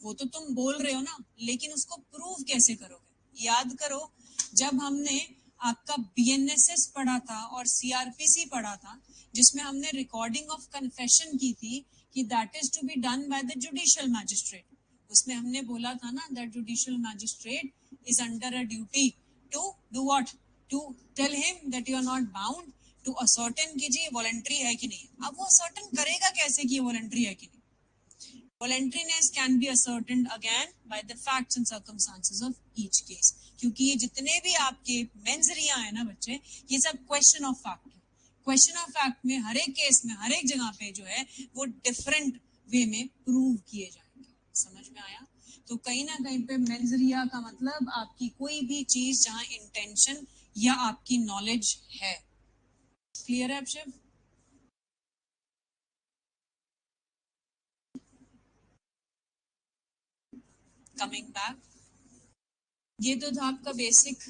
वो तो तुम बोल रहे हो ना, लेकिन उसको प्रूव कैसे करोगे? याद करो, जब हमने आपका बीएनएसएस पढ़ा था और सीआरपीसी पढ़ा था, जिसमें हमने रिकॉर्डिंग ऑफ कन्फेशन की थी कि that is to be done by the judicial magistrate, उसमें हमने बोला था ना that judicial magistrate is under a duty to do what, to tell him that you are not bound to ascertain कीजिए voluntary है कि नहीं. अब वो ascertain करेगा कैसे कि ये वॉलंटरी है कि नहीं. Voluntariness can be ascertained again by the facts and circumstances of each case. क्योंकि ये जितने भी आपके मेंजरिया है ना बच्चे, ये सब क्वेश्चन ऑफ फैक्ट है. क्वेश्चन ऑफ फैक्ट में हर एक केस में हर एक जगह पे जो है वो डिफरेंट वे में प्रूव किए जाएंगे. समझ में आया? तो कहीं ना कहीं पे मेंजरिया का मतलब आपकी कोई भी चीज जहां इंटेंशन या आपकी नॉलेज है. क्लियर है अक्षय? कमिंग बैक, ये तो था आपका basic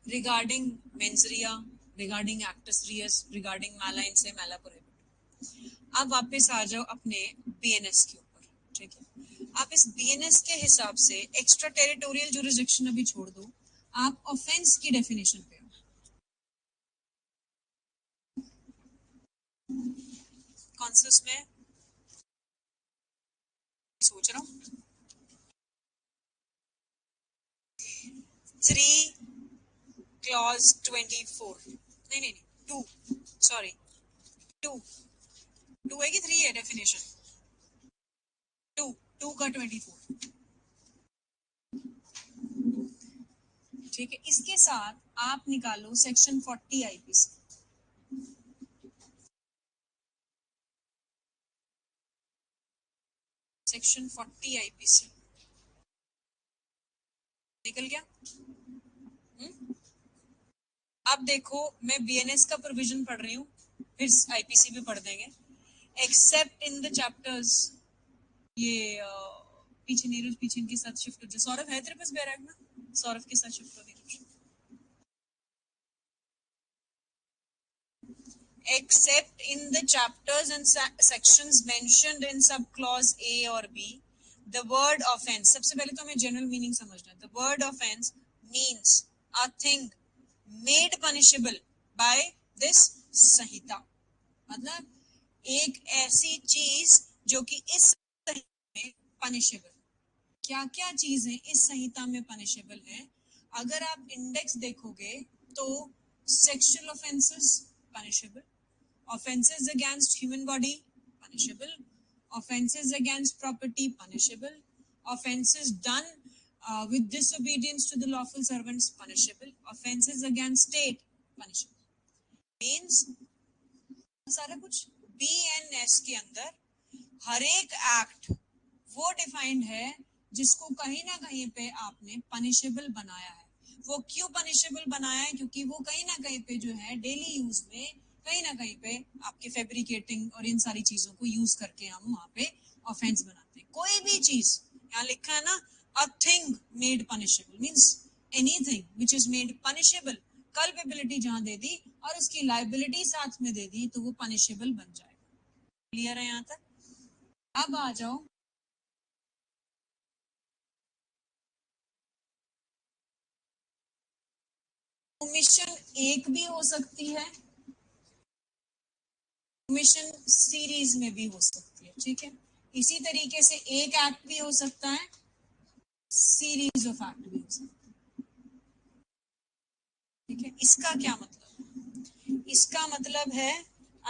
regarding mens rea, regarding actus reus, regarding mala in se mala prohibit. अब वापस आ जाओ अपने बीएनएस के ऊपर. ठीक है, आप इस बीएनएस के हिसाब से एक्स्ट्रा टेरिटोरियल जुरिसडिक्शन अभी छोड़ दो, आप ऑफेंस की डेफिनेशन पे हो. कौन से उसमें सोच रहा हूँ? 3 क्लॉज 24, नहीं नहीं नहीं 2, सॉरी 2 है कि 3 है डेफिनेशन? 2 का 24. ठीक है, इसके साथ आप निकालो सेक्शन 40 आईपीसी. सेक्शन 40 आईपीसी निकल गया. अब देखो, मैं बीएनएस का प्रोविजन पढ़ रही हूँ, फिर आईपीसी भी पढ़ देंगे. एक्सेप्ट इन द चैप्टर्स, ये पीछे नीरज पीछे इनके साथ शिफ्ट हो जाए. सौरभ है तेरे पास बैरक ना? सौरभ के साथ शिफ्ट हो Neeraj. Except in the chapters and sections mentioned in subclause A or B, the word offense, सबसे पहले तो हमें general meaning समझना है. The word offense means a thing made punishable by this संहिता. मतलब एक ऐसी चीज जो कि इस संहिता में पनिशेबल. क्या क्या चीजें इस संहिता में पनिशेबल हैं? अगर आप इंडेक्स देखोगे तो sexual offences punishable, offenses against human body punishable, offenses against property punishable, offenses done with disobedience to the lawful servants punishable, offenses against state punishable. Means सारा कुछ बीएनएस के अंदर हर एक एक्ट वो डिफाइंड है जिसको कहीं ना कहीं पे आपने पनिशेबल बनाया है. वो क्यों पनिशेबल बनाया है? क्योंकि वो कहीं ना कहीं पे जो है डेली यूज में कहीं ना कहीं पे आपके फैब्रिकेटिंग और इन सारी चीजों को यूज करके हम वहां पे ऑफेंस बनाते हैं. कोई भी चीज यहाँ लिखा है ना, a thing made punishable means anything which is made punishable. Culpability जहां दे दी और उसकी लाइबिलिटी साथ में दे दी तो वो पनिशेबल बन जाएगा. क्लियर है यहाँ तक? अब आ जाओ ओमिशन. एक भी हो सकती है, ओमिशन सीरीज में भी हो सकती है. ठीक है, इसी तरीके से एक एक्ट भी हो सकता है, सीरीज ऑफ एक्ट भी हो सकता है. ठीक है, इसका क्या मतलब? इसका मतलब है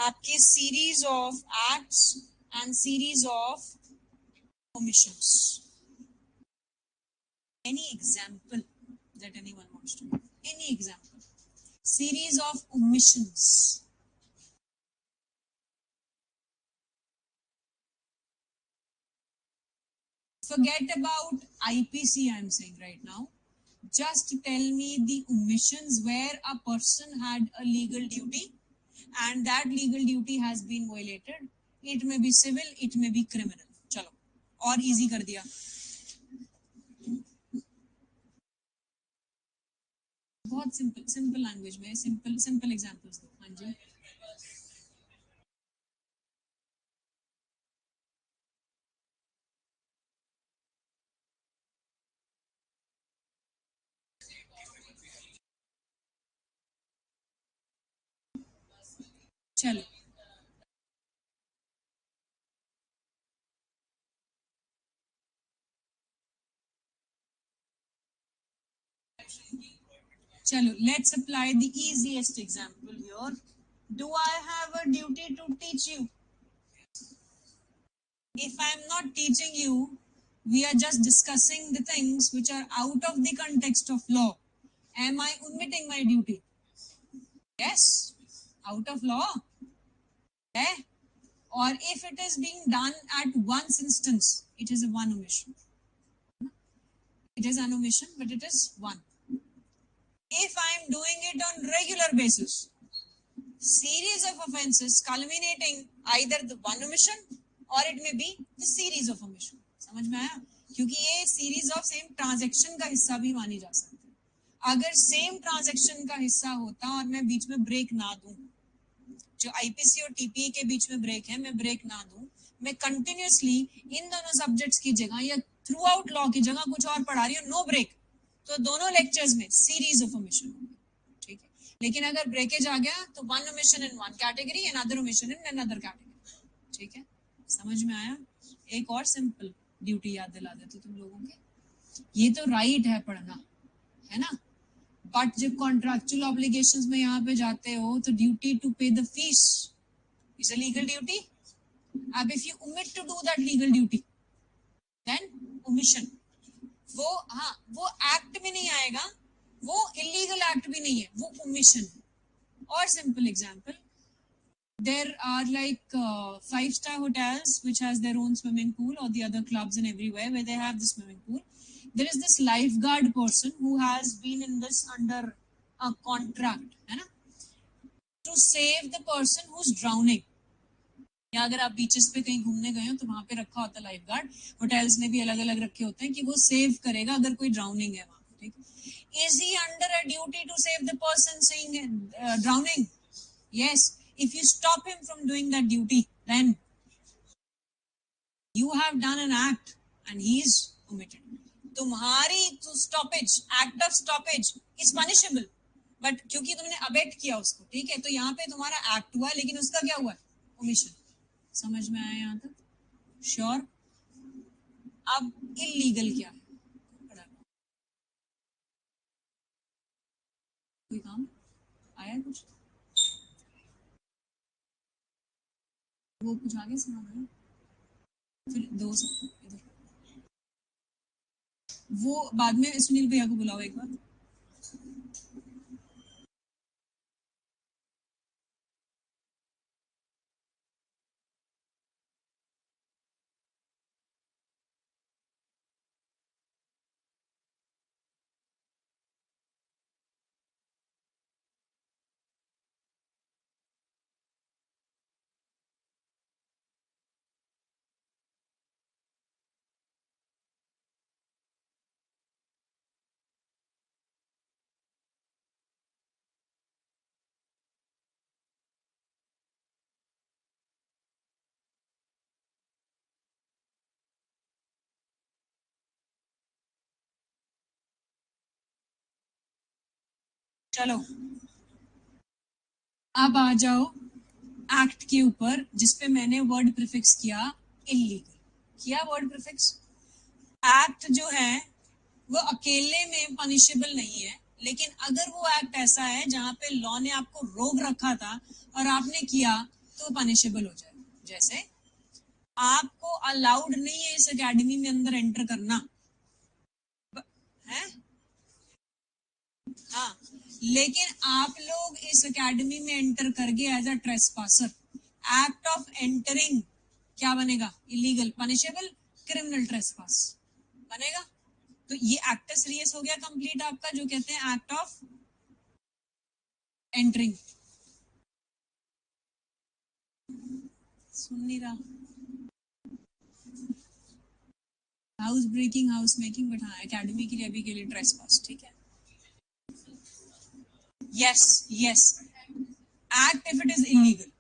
आपके series of acts and series of omissions. Any example that anyone wants to give? Any example? Series of omissions. Forget about IPC, I'm saying right now. Just tell me the omissions where a person had a legal duty and that legal duty has been violated. It may be civil, it may be criminal. चलो और easy कर दिया. बहुत simple language में simple examples दो. हाँ जी, चलो. चलो, let's apply the easiest example here. Do I have a duty to teach you? If I am not teaching you, we are just discussing the things which are out of the context of law. Am I omitting my duty? Yes, out of law. Eh? Or if it is being done at one's instance, it is a one omission. It is an omission, but it is one. If I am doing it on regular basis, series of offenses culminating either the one omission or it may be the series of omission. समझ में आया? क्योंकि ये series of same transaction का हिस्सा भी मानी जा सकती है. अगर same transaction का हिस्सा होता और मैं बीच में ब्रेक ना दूं, जो आईपीसी और टीपीई के बीच में ब्रेक है, मैं ब्रेक ना दूं, मैं कंटिन्यूसली इन दोनों सब्जेक्ट्स की जगह या थ्रू आउट लॉ की जगह कुछ और पढ़ा रही हूँ, नो ब्रेक, तो दोनों लेक्चर्स में सीरीज ऑफ ओमिशन होगी. ठीक है. लेकिन अगर ब्रेकेज आ गया तो one omission in one category, another omission in another category. ठीक है, समझ में आया? एक और सिंपल ड्यूटी याद दिला देते तुम लोगों के. ये तो राइट है पढ़ना, है ना, बट जब कॉन्ट्रैक्चुअल ऑब्लिगेशंस में यहाँ पे जाते हो तो duty to pay the fees is a legal duty. अब if you omit to do that legal duty then omission, वो हाँ वो एक्ट में नहीं आएगा, वो इलीगल एक्ट भी नहीं है, वो ओमिशन है. और simple example, there are like 5-star hotels which has their own swimming pool, or the other clubs and everywhere where they have the swimming pool. There is this lifeguard person who has been in this under a contract, है ना, to save the person who's drowning. या अगर आप beaches पे कहीं घूमने गए हो तो वहां पे रखा होता है लाइफ गार्ड. होटल्स में भी अलग अलग रखे होते हैं कि वो सेव करेगा अगर कोई ड्राउनिंग है वहां. ठीक. Is he under a duty to save the person seeing drowning? Yes. If you stop him from doing that duty, then you have done an act and he is omitted. तुम्हारी stoppage, act of stoppage is punishable, but क्योंकि तुमने abet किया उसको, ठीक है, तो यहाँ पे तुम्हारा act हुआ लेकिन उसका क्या हुआ? omission. समझ में आया यहाँ तक? श्योर? अब इलीगल क्या है? कोई काम आया कुछ? वो कुछ आगे सुना है, फिर दो इधर, वो बाद में सुनील भैया को बुलाओ एक बार. चलो अब आ जाओ एक्ट के ऊपर जिसपे मैंने वर्ड प्रीफिक्स किया इलीगल. किया वर्ड प्रीफिक्स. एक्ट जो है वो अकेले में पनिशेबल नहीं है, लेकिन अगर वो एक्ट ऐसा है जहां पे लॉ ने आपको रोक रखा था और आपने किया तो पनिशेबल हो जाए. जैसे आपको अलाउड नहीं है इस एकेडमी में अंदर एंटर करना है, हाँ, लेकिन आप लोग इस एकेडमी में एंटर कर गए as a trespasser. Act of entering क्या बनेगा? इलीगल, पनिशेबल, क्रिमिनल ट्रेसपास बनेगा. तो ये एक्ट सीरियस हो गया कंप्लीट आपका, जो कहते हैं एक्ट ऑफ एंटरिंग. सुन नहीं रहा. House breaking, house making, but हाँ एकेडमी के लिए अभी के लिए ट्रेसपास. ठीक है. Yes, yes. Act if it is illegal.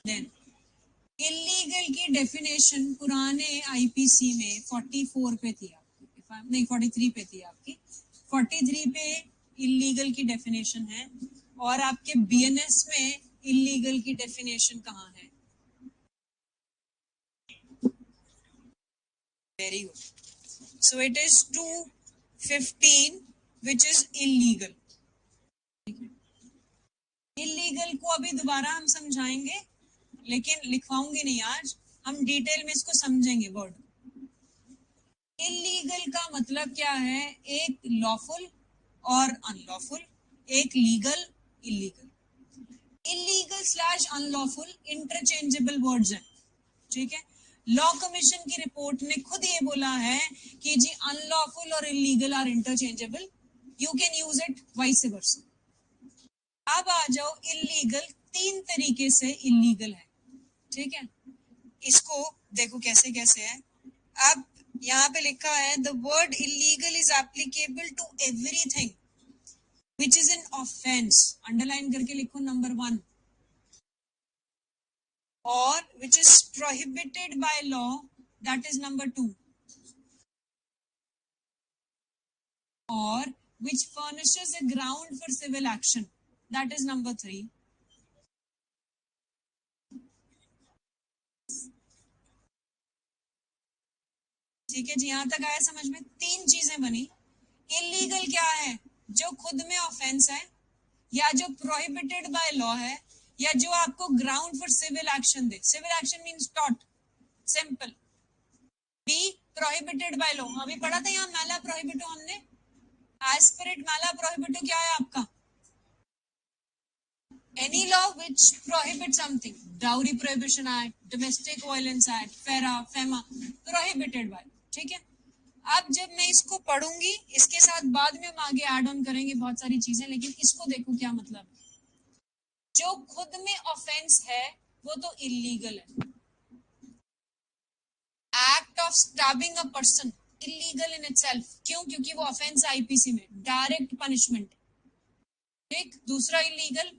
Then illegal की definition पुराने IPC में 44 पे थी आपकी, नहीं 43 पे थी आपकी. 43 पे illegal की definition है, और आपके BNS में illegal की definition कहाँ है? Very good. So it is 215 which is illegal. Illegal को अभी दोबारा हम समझाएंगे, लेकिन लिखवाऊंगी नहीं आज, हम डिटेल में इसको समझेंगे वर्ड। इलीगल का मतलब क्या है? एक लॉफुल और अनलॉफुल, एक legal, illegal. Illegal slash unlawful interchangeable words हैं, ठीक है। लॉ कमीशन की रिपोर्ट ने खुद ये बोला है कि जी अनलॉफुल और illegal are interchangeable, you can use it vice versa. अब आ जाओ इलीगल, तीन तरीके से इलीगल है, ठीक है। इसको देखो कैसे कैसे है। अब यहाँ पे लिखा है the word illegal is applicable to everything which is an offence, underline करके लिखो नंबर 1, और which is prohibited by law, that is number 2, or which furnishes a ground for civil action, that is number 3. ठीक है जी, यहां तक आया समझ में? तीन चीजें बनी। इलीगल क्या है? जो खुद में ऑफेंस है, या जो प्रोहिबिटेड बाय लॉ है, या जो आपको ग्राउंड फॉर सिविल एक्शन दे। सिविल एक्शन मीन्स टॉट, simple. Be prohibited by law, अभी पढ़ा था यहाँ मैला प्रोहिबिटो हमने। एस्पिरेट मैला प्रोहिबिटो क्या है आपका? Any law which prohibits something, Dowry Prohibition Act, Domestic Violence Act, FERA, FEMA, prohibited by, ठीक है। अब जब मैं इसको पढ़ूंगी, इसके साथ बाद में हम आगे ऐड ऑन करेंगे बहुत सारी चीजें, लेकिन इसको देखो क्या मतलब। जो खुद में ऑफेंस है वो तो इलीगल है। Act of stabbing a person illegal in itself, क्यों? क्योंकि वो ऑफेंस आईपीसी में डायरेक्ट पनिशमेंट, ठीक। दूसरा इलीगल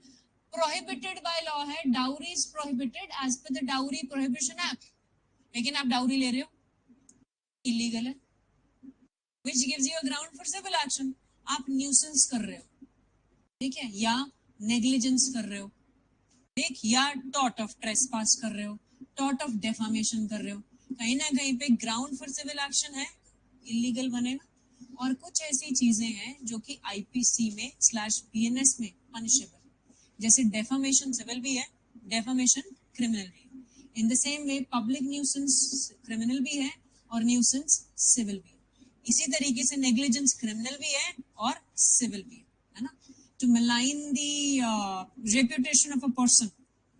प्रोहिबिटेड बाय लॉ है, dowry is prohibited as per the dowry prohibition act, लेकिन आप डाउरी ले रहे हो, इलीगल है। Which gives you a ground for civil action, आप न्यूसेंस कर रहे हो, ठीक है, या नेग्लिजेंस कर रहे हो, ठीक, या टॉट ऑफ ट्रेसपास कर रहे हो, टॉट ऑफ डेफामेशन कर रहे हो, कहीं ना कहीं पे ग्राउंड फॉर सिविल एक्शन है, इलीगल बनेगा। और कुछ ऐसी चीजें हैं जो कि आईपीसी में स्लैश बीएनएस में पनिशेबल, जैसे डेफामेशन सिविल भी है, डेफामेशन क्रिमिनल भी है। In the same way public nuisance criminal भी है और न्यूसेंस सिविल भी है। इसी तरीके से नेग्लिजेंस क्रिमिनल भी है और सिविल भी है ना। To malign the reputation of a person,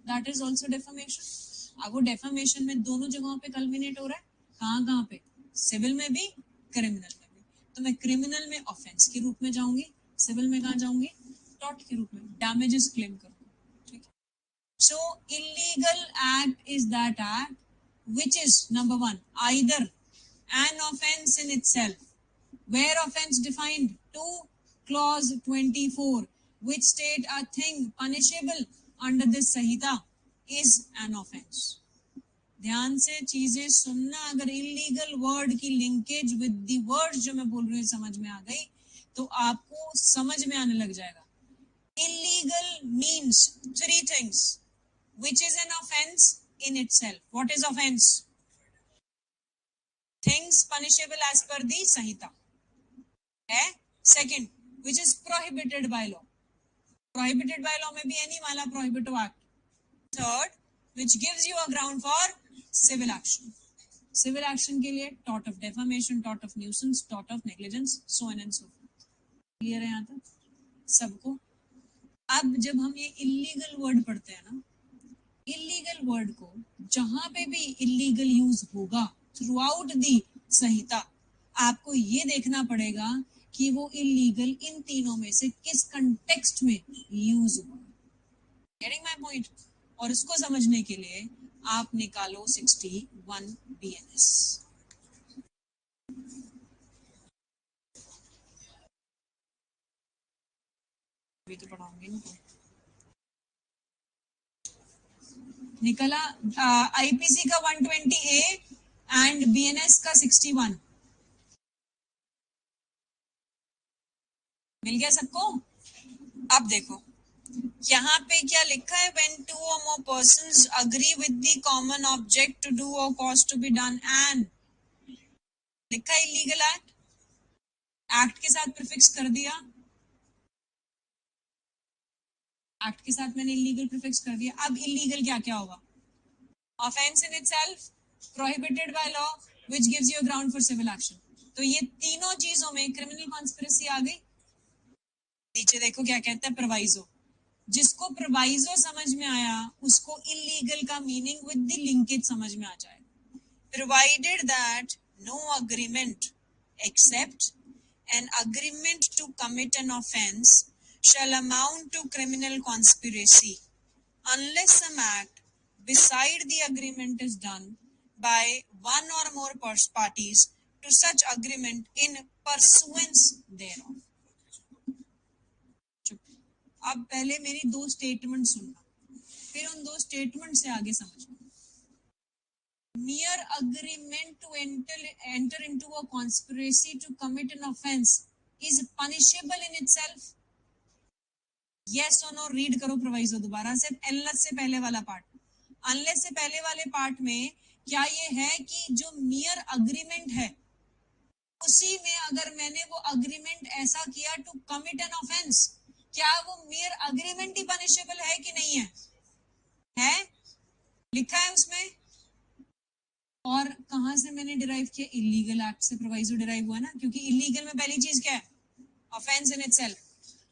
that is also defamation. अब वो डेफामेशन में दोनों जगहों पे कल्मिनेट हो रहा है, कहाँ कहाँ पे? सिविल में भी, क्रिमिनल में भी। तो मैं क्रिमिनल में ऑफेंस के रूप में जाऊंगी, सिविल में कहाँ जाऊंगी? टॉट के रूप में, डैमेजेस क्लेम करूंगी, ठीक है। So illegal act is that act which is number 1 either an offense in itself, where offense defined to clause 24, which state a thing punishable under this Sahita is an offense. ध्यान से चीजें सुनना, अगर illegal word की linkage with the word जो मैं बोल रही हूँ समझ में आ गई तो आपको समझ में आने लग जाएगा। Illegal means three things, which is an offense in itself. What is offense? Things punishable as per the Sahita. है। Second, which is prohibited by law. Prohibited by law में भी any वाला prohibito act. Third, which gives you a ground for civil action. Civil action के लिए tort of defamation, tort of nuisance, tort of negligence, so on and so forth. Clear है यहाँ तक सबको? अब जब हम ये इलीगल वर्ड पढ़ते हैं ना, इलीगल वर्ड को जहां पे भी इलीगल यूज होगा थ्रू आउट दी संहिता, आपको ये देखना पड़ेगा कि वो इलीगल इन तीनों में से किस कंटेक्स्ट में यूज हुआ। Getting my point? और इसको समझने के लिए आप निकालो 61 बीएनएस। अभी तो पढ़ाऊंगी इनको। निकला आईपीसी का 120A एंड बीएनएस का 61। मिल गया सबको? अब देखो यहाँ पे क्या लिखा है, when two or more persons agree with the common object to do or cause to be done and लिखा है इलीगल एक्ट, एक्ट के साथ प्रीफिक्स कर दिया, एक्ट के साथ मैंने इलीगल प्रीफिक्स कर दिया. अब इलीगल क्या क्या होगा? Offence in itself, prohibited by law, which gives you a ground for civil action. तो ये तीनों चीजों में क्रिमिनल कॉन्स्पिरेसी आ गई. नीचे देखो क्या कहता है प्रोवाइजो. जिसको प्रोवाइजो समझ में आया उसको इलीगल का मीनिंग विद द लिंकेज समझ में आ जाएगा. Provided that no agreement except an agreement to commit an offence shall amount to criminal conspiracy unless some act beside the agreement is done by one or more parties to such agreement in pursuance thereof. अब पहले मेरी दो statement सुनना, फिर उन दो statement से आगे समझना. Mere agreement to enter into a conspiracy to commit an offence is punishable in itself. Yes or no? Read करो प्रोवाइजो दोबारा से. अनलेस से पहले वाला पार्ट, अनलेस से पहले वाले पार्ट में क्या ये है कि जो मियर अग्रीमेंट है उसी में अगर मैंने वो अग्रीमेंट ऐसा किया टू कमिट एन ऑफेंस, क्या वो मियर अग्रीमेंट ही पनिशेबल है कि नहीं है? है, लिखा है उसमें. और कहां से मैंने डिराइव किया? इलीगल एक्ट से प्रोवाइजो डिराइव हुआ ना, क्योंकि इलीगल में पहली चीज क्या है? Offence in itself.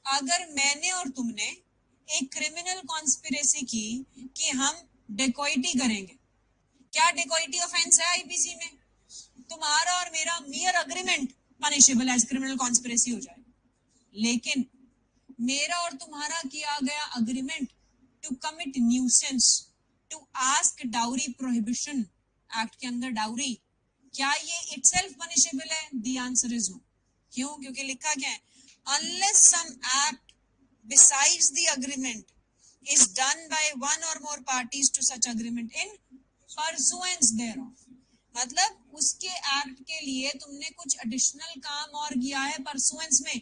अगर मैंने और तुमने एक क्रिमिनल कॉन्स्पिरेसी की कि हम डेकोइटी करेंगे, क्या डेकोइटी ऑफेंस है आईपीसी में? तुम्हारा और मेरा mere agreement punishable as criminal conspiracy हो जाएगा. लेकिन मेरा और तुम्हारा किया गया agreement to commit nuisance, to ask dowry prohibition act के अंदर डाउरी, क्या ये इटसेल्फ पनिशेबल है? The answer is no. क्यों? क्योंकि लिखा क्या है? Unless some act besides the agreement is done by one or more parties to such agreement in pursuance thereof. मतलब उसके एक्ट के लिए तुमने कुछ एडिशनल काम और किया है परसुएंस में,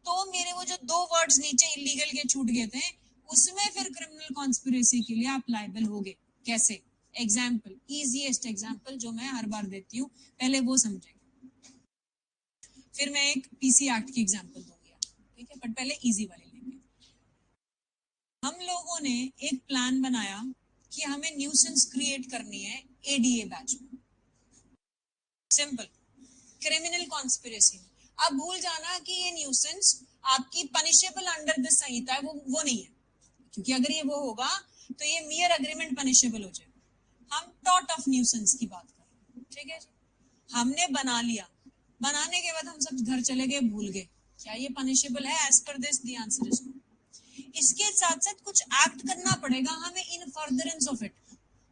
तो मेरे वो जो दो वर्ड्स नीचे इलीगल के छूट गए थे उसमें फिर क्रिमिनल कॉन्स्पिरेसी के लिए आप लायबल होगे. कैसे? एग्जाम्पल, इजीएस्ट एग्जाम्पल जो मैं हर बार देती हूँ, पहले वो समझेंगे, फिर मैं एक पीसी एक्ट की एग्जाम्पल दूंगी. ठीक है, बट पहले इजी वाले लेंगे. हम लोगों ने एक प्लान बनाया कि हमें न्यूसेंस क्रिएट करनी है एडीए बैच में. Simple, criminal conspiracy. अब भूल जाना कि ये न्यूसेंस आपकी पनिशेबल अंडर दिस संहिता है, वो नहीं है, क्योंकि अगर ये वो होगा तो ये मियर अग्रीमेंट पनिशेबल हो जाएगा. हम टॉट ऑफ न्यूसेंस की बात कर रहे हैं. ठीक है जी, हमने बना लिया, बनाने के बाद हम सब घर चले गए, भूल गए. क्या ये पनिशेबल है as per this? The answer is no. इसके साथ साथ कुछ एक्ट करना पड़ेगा हमें इन फर्दरेंस ऑफ इट.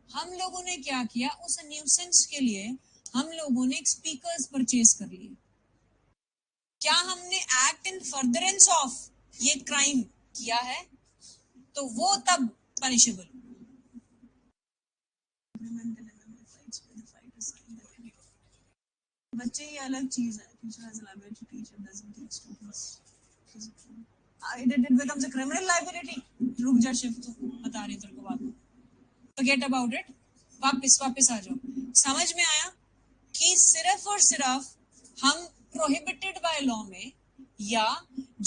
हम लोगों ने क्या किया? उस न्यूसेंस के लिए हम लोगों ने स्पीकर्स परचेज कर लिए. क्या हमने एक्ट इन फर्दरेंस ऑफ ये क्राइम किया है? तो वो तब पनिशेबल. बच्चे ये अलग चीज है. Teacher has a liability, teacher doesn't teach students. It becomes a criminal liability. रुक जा शिव, तो बता रही तेरे को बात. Forget about it. वापस आ जाओ. समझ में आया कि सिर्फ और सिर्फ हम प्रोहिबिटेड बाय लॉ में या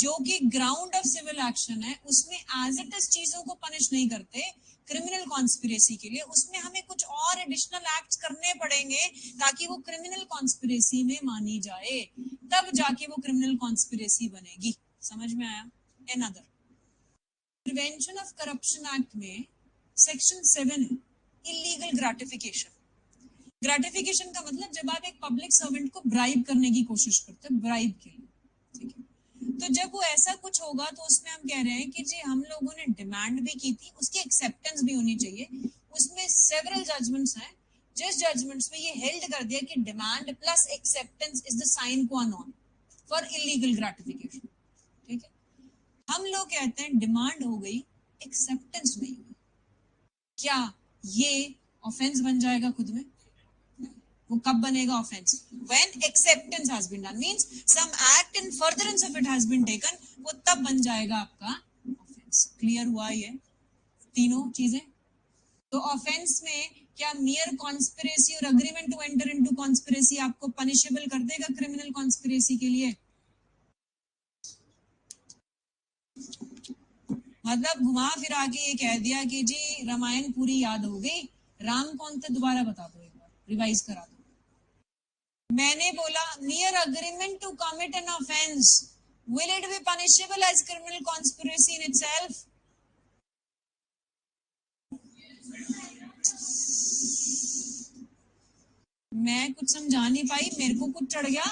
जो कि ग्राउंड ऑफ सिविल एक्शन है उसमें एज इट इज चीजों को पनिश नहीं करते. क्रिमिनल कॉन्स्पिरेसी के लिए उसमें हमें कुछ और एडिशनल एक्ट्स करने पड़ेंगे ताकि वो क्रिमिनल कॉन्स्पिरेसी में मानी जाए, तब जाके वो क्रिमिनल कॉन्स्पिरेसी बनेगी. समझ में आया? Another prevention of corruption act में सेक्शन 7 है, इलीगल ग्रेटिफिकेशन. ग्रेटिफिकेशन का मतलब जब आप एक पब्लिक सर्वेंट को ब्राइब करने की कोशिश करते हैं, ब्राइब के लिए. ठीक है, तो जब वो ऐसा कुछ होगा तो उसमें हम कह रहे हैं कि जी हम लोगों ने डिमांड भी की थी, उसकी एक्सेप्टेंस भी होनी चाहिए. उसमें सेवरल जजमेंट्स हैं, जिस जजमेंट्स में ये हेल्ड कर दिया कि demand plus acceptance is the sine qua non for illegal gratification. ठीक है, हम लोग कहते हैं डिमांड हो गई, एक्सेप्टेंस नहीं हुई, क्या ये ऑफेंस बन जाएगा खुद में? वो कब बनेगा offence? When acceptance has been done, means some act in furtherance of it has been taken, वो तब बन जाएगा आपका ऑफेंस. क्लियर हुआ ये तीनों चीजें? तो ऑफेंस में क्या मियर कॉन्स्पिरेसी और agreement to enter into conspiracy आपको पनिशेबल कर देगा क्रिमिनल कॉन्स्पिरेसी के लिए? मतलब घुमा फिरा के ये कह दिया कि जी रामायण पूरी याद हो गई, राम कौन थे दोबारा बता दो, एक बार रिवाइज करा दो। मैंने बोला mere agreement to commit an offense, will it be punishable as criminal conspiracy in itself? मैं कुछ समझा नहीं पाई, मेरे को कुछ चढ़ गया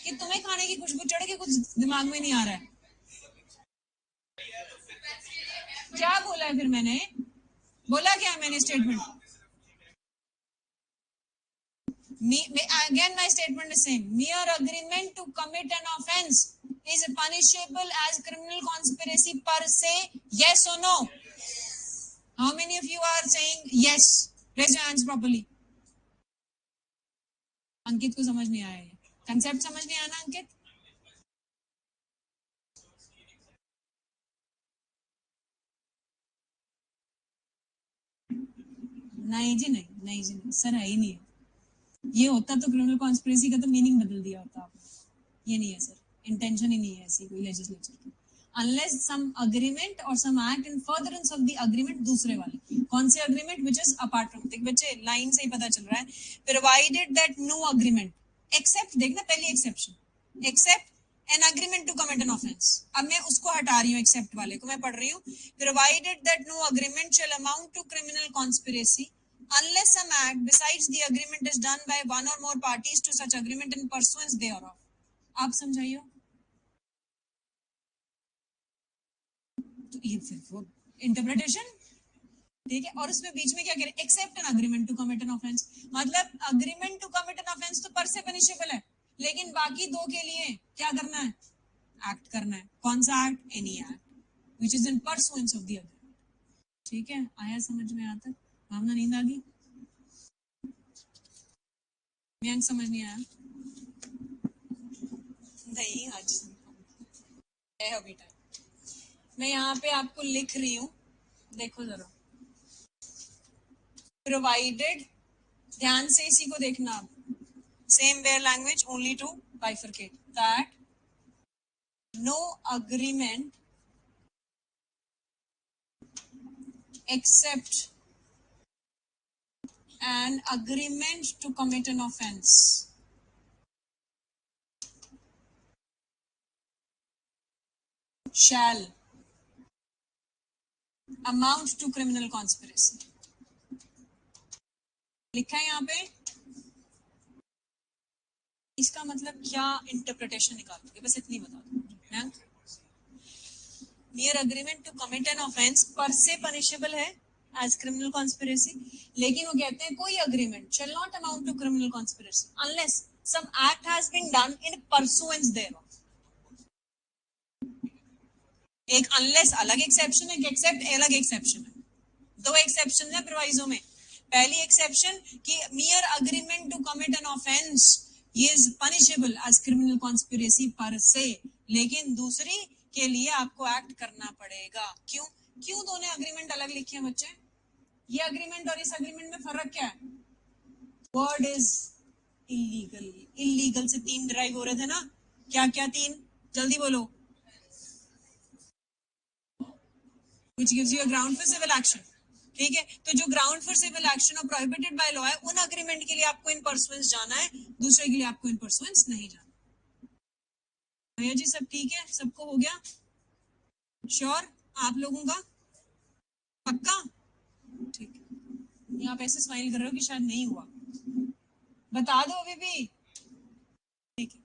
कि तुम्हें खाने की खुशबू चढ़ के कुछ दिमाग में नहीं आ रहा है। क्या बोला है फिर मैंने? बोला क्या मैंने statement? Again, my statement is same. Mere agreement to commit an offense is punishable as criminal conspiracy per se. Yes or no? How many of you are saying yes? Raise your hands properly. अंकित को समझ नहीं आया ये concept, समझ नहीं आया ना अंकित? नहीं जी नहीं, नहीं जी नहीं सर, है ही नहीं है। ये होता तो क्रिमिनल कॉन्स्पिरेसी का तो मीनिंग बदल दिया होता आपने। ये नहीं है सर, इंटेंशन ही नहीं है ऐसी कोई लेजिस्लेचर की, अनलेस सम अग्रीमेंट और some act in furtherance of the agreement. दूसरे वाले कौन से agreement? Which is apart from, देख बच्चे लाइन से ही पता चल रहा है, provided that no agreement except, देखना पहली exception, except an agreement to commit an offence. अब मैं उसको हटा रही हूँ, एक्सेप्ट वाले को मैं पढ़ रही हूँ, provided that no agreement shall amount to criminal conspiracy unless some act besides the agreement is done by one or more parties to such agreement in pursuance thereof। आप समझाइए। तो ये फिर वो इंटरप्रिटेशन, ठीक है। और उसमें बीच में क्या कह रहे हैं? Except an agreement to commit an offence, मतलब agreement to commit an offence तो पर से पनिशेबल है, लेकिन बाकी दो के लिए क्या करना है? एक्ट करना है। कौन सा act? Any act which is in pursuance of the agreement. ठीक है, आया समझ में? आता भावना, नींद आ गई? मयंक समझ नहीं आया? नहीं आज है अभी टाइम। मैं यहाँ पे आपको लिख रही हूँ, देखो जरा। प्रोवाइडेड, ध्यान से इसी को देखना आप, same bare language only to bifurcate that no agreement except an agreement to commit an offense shall amount to criminal conspiracy। लिखा है यहाँ पे, इसका मतलब क्या इंटरप्रिटेशन निकालोगे, बस इतनी बता दो। mere agreement to commit an offense पर से पनिशेबल है as criminal conspiracy, लेकिन वो कहते हैं कोई agreement shall not amount to criminal conspiracy unless some act has been done in pursuance thereof। एक unless अलग एक्सेप्शन है, एक एक्सेप्ट अलग एक्सेप्शन है, दो एक्सेप्शन है प्रोवाइजो में। पहली एक्सेप्शन कि mere agreement to commit an offense is punishable as criminal conspiracy पर से, लेकिन दूसरी के लिए आपको एक्ट करना पड़ेगा। क्यों? क्यों दोनों अग्रीमेंट अलग लिखे हैं बच्चे? ये अग्रीमेंट और इस अग्रीमेंट में फर्क क्या है? Word is illegal. इलीगल से तीन ड्राइव हो रहे थे ना, क्या क्या तीन? जल्दी बोलो। which gives you a ground for civil action। ठीक है, तो जो ग्राउंड फॉर सिविल एक्शन और प्रोहिबिटेड बाय लॉ है, उन अग्रीमेंट के लिए आपको इन परसुएंस जाना है, दूसरे के लिए आपको इन परसुएंस नहीं जाना। भैया जी सब ठीक है? सबको हो गया? श्योर? आप लोगों का पक्का? ठीक है, आप ऐसे स्माइल कर रहे हो कि शायद नहीं हुआ, बता दो अभी भी। ठीक है,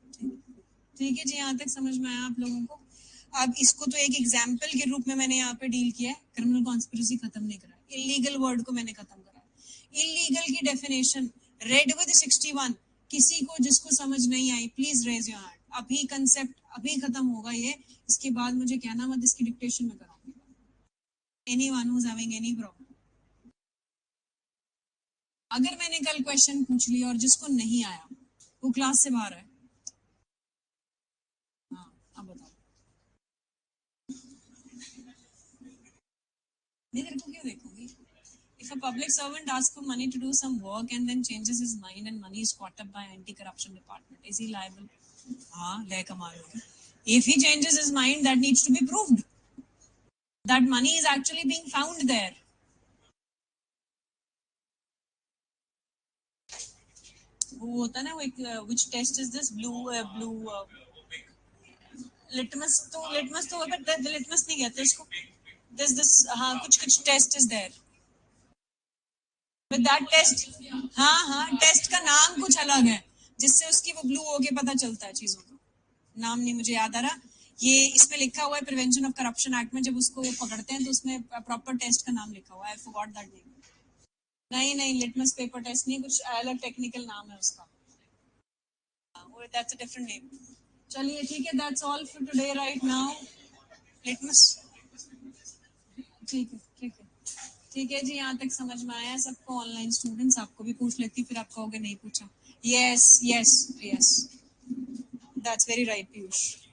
ठीक है जी, यहाँ तक समझ में आया आप लोगों को? अब इसको तो एक एग्जाम्पल के रूप में मैंने यहाँ पे डील किया है, क्रिमिनल कॉन्स्पिरेसी खत्म नहीं करा, इलीगल वर्ड को मैंने खत्म करा। इलीगल की डेफिनेशन रेड विद 61, किसी को जिसको समझ नहीं आई प्लीज रेज योर हैंड। अभी कंसेप्ट अभी खत्म होगा ये, इसके बाद मुझे कहना मत इसकी डिक्टेशन में कराऊंगी। Anyone who is having any problem? अगर मैंने कल क्वेश्चन पूछ लिया और जिसको नहीं आया वो क्लास से बाहर है। हाँ, अब बताओ। नहीं, तेरे को क्यों देखूंगी? If a public servant asks for money to do some work and then changes his mind and money is caught up by anti-corruption department, is he liable? हाँ, ले कमाल होगी। If he changes his mind, that needs to be proved. That money is actually being found there. वो होता है ना वो एक which test is this blue litmus तो बट लिटमस नहीं कहते इसको this हाँ कुछ test is there with that test हाँ टेस्ट का नाम कुछ अलग है जिससे उसकी वो ब्लू होके पता चलता है चीजों का नाम नहीं मुझे याद आ रहा ये इसमें लिखा हुआ है प्रिवेंशन ऑफ करप्शन एक्ट में जब उसको पकड़ते हैं तो उसमें प्रॉपर टेस्ट का नाम लिखा हुआ है आई फॉरगॉट दैट नेम नहीं लिटमस पेपर टेस्ट नहीं कुछ अलग टेक्निकल नाम है उसका दैट्स अ डिफरेंट नेम चलिए ठीक है that's all for today right now litmus ठीक है जी यहाँ तक समझ में आया सबको ऑनलाइन स्टूडेंट्स आपको भी पूछ लेती फिर आप कहोगे नहीं पूछा yes that's very right Piyush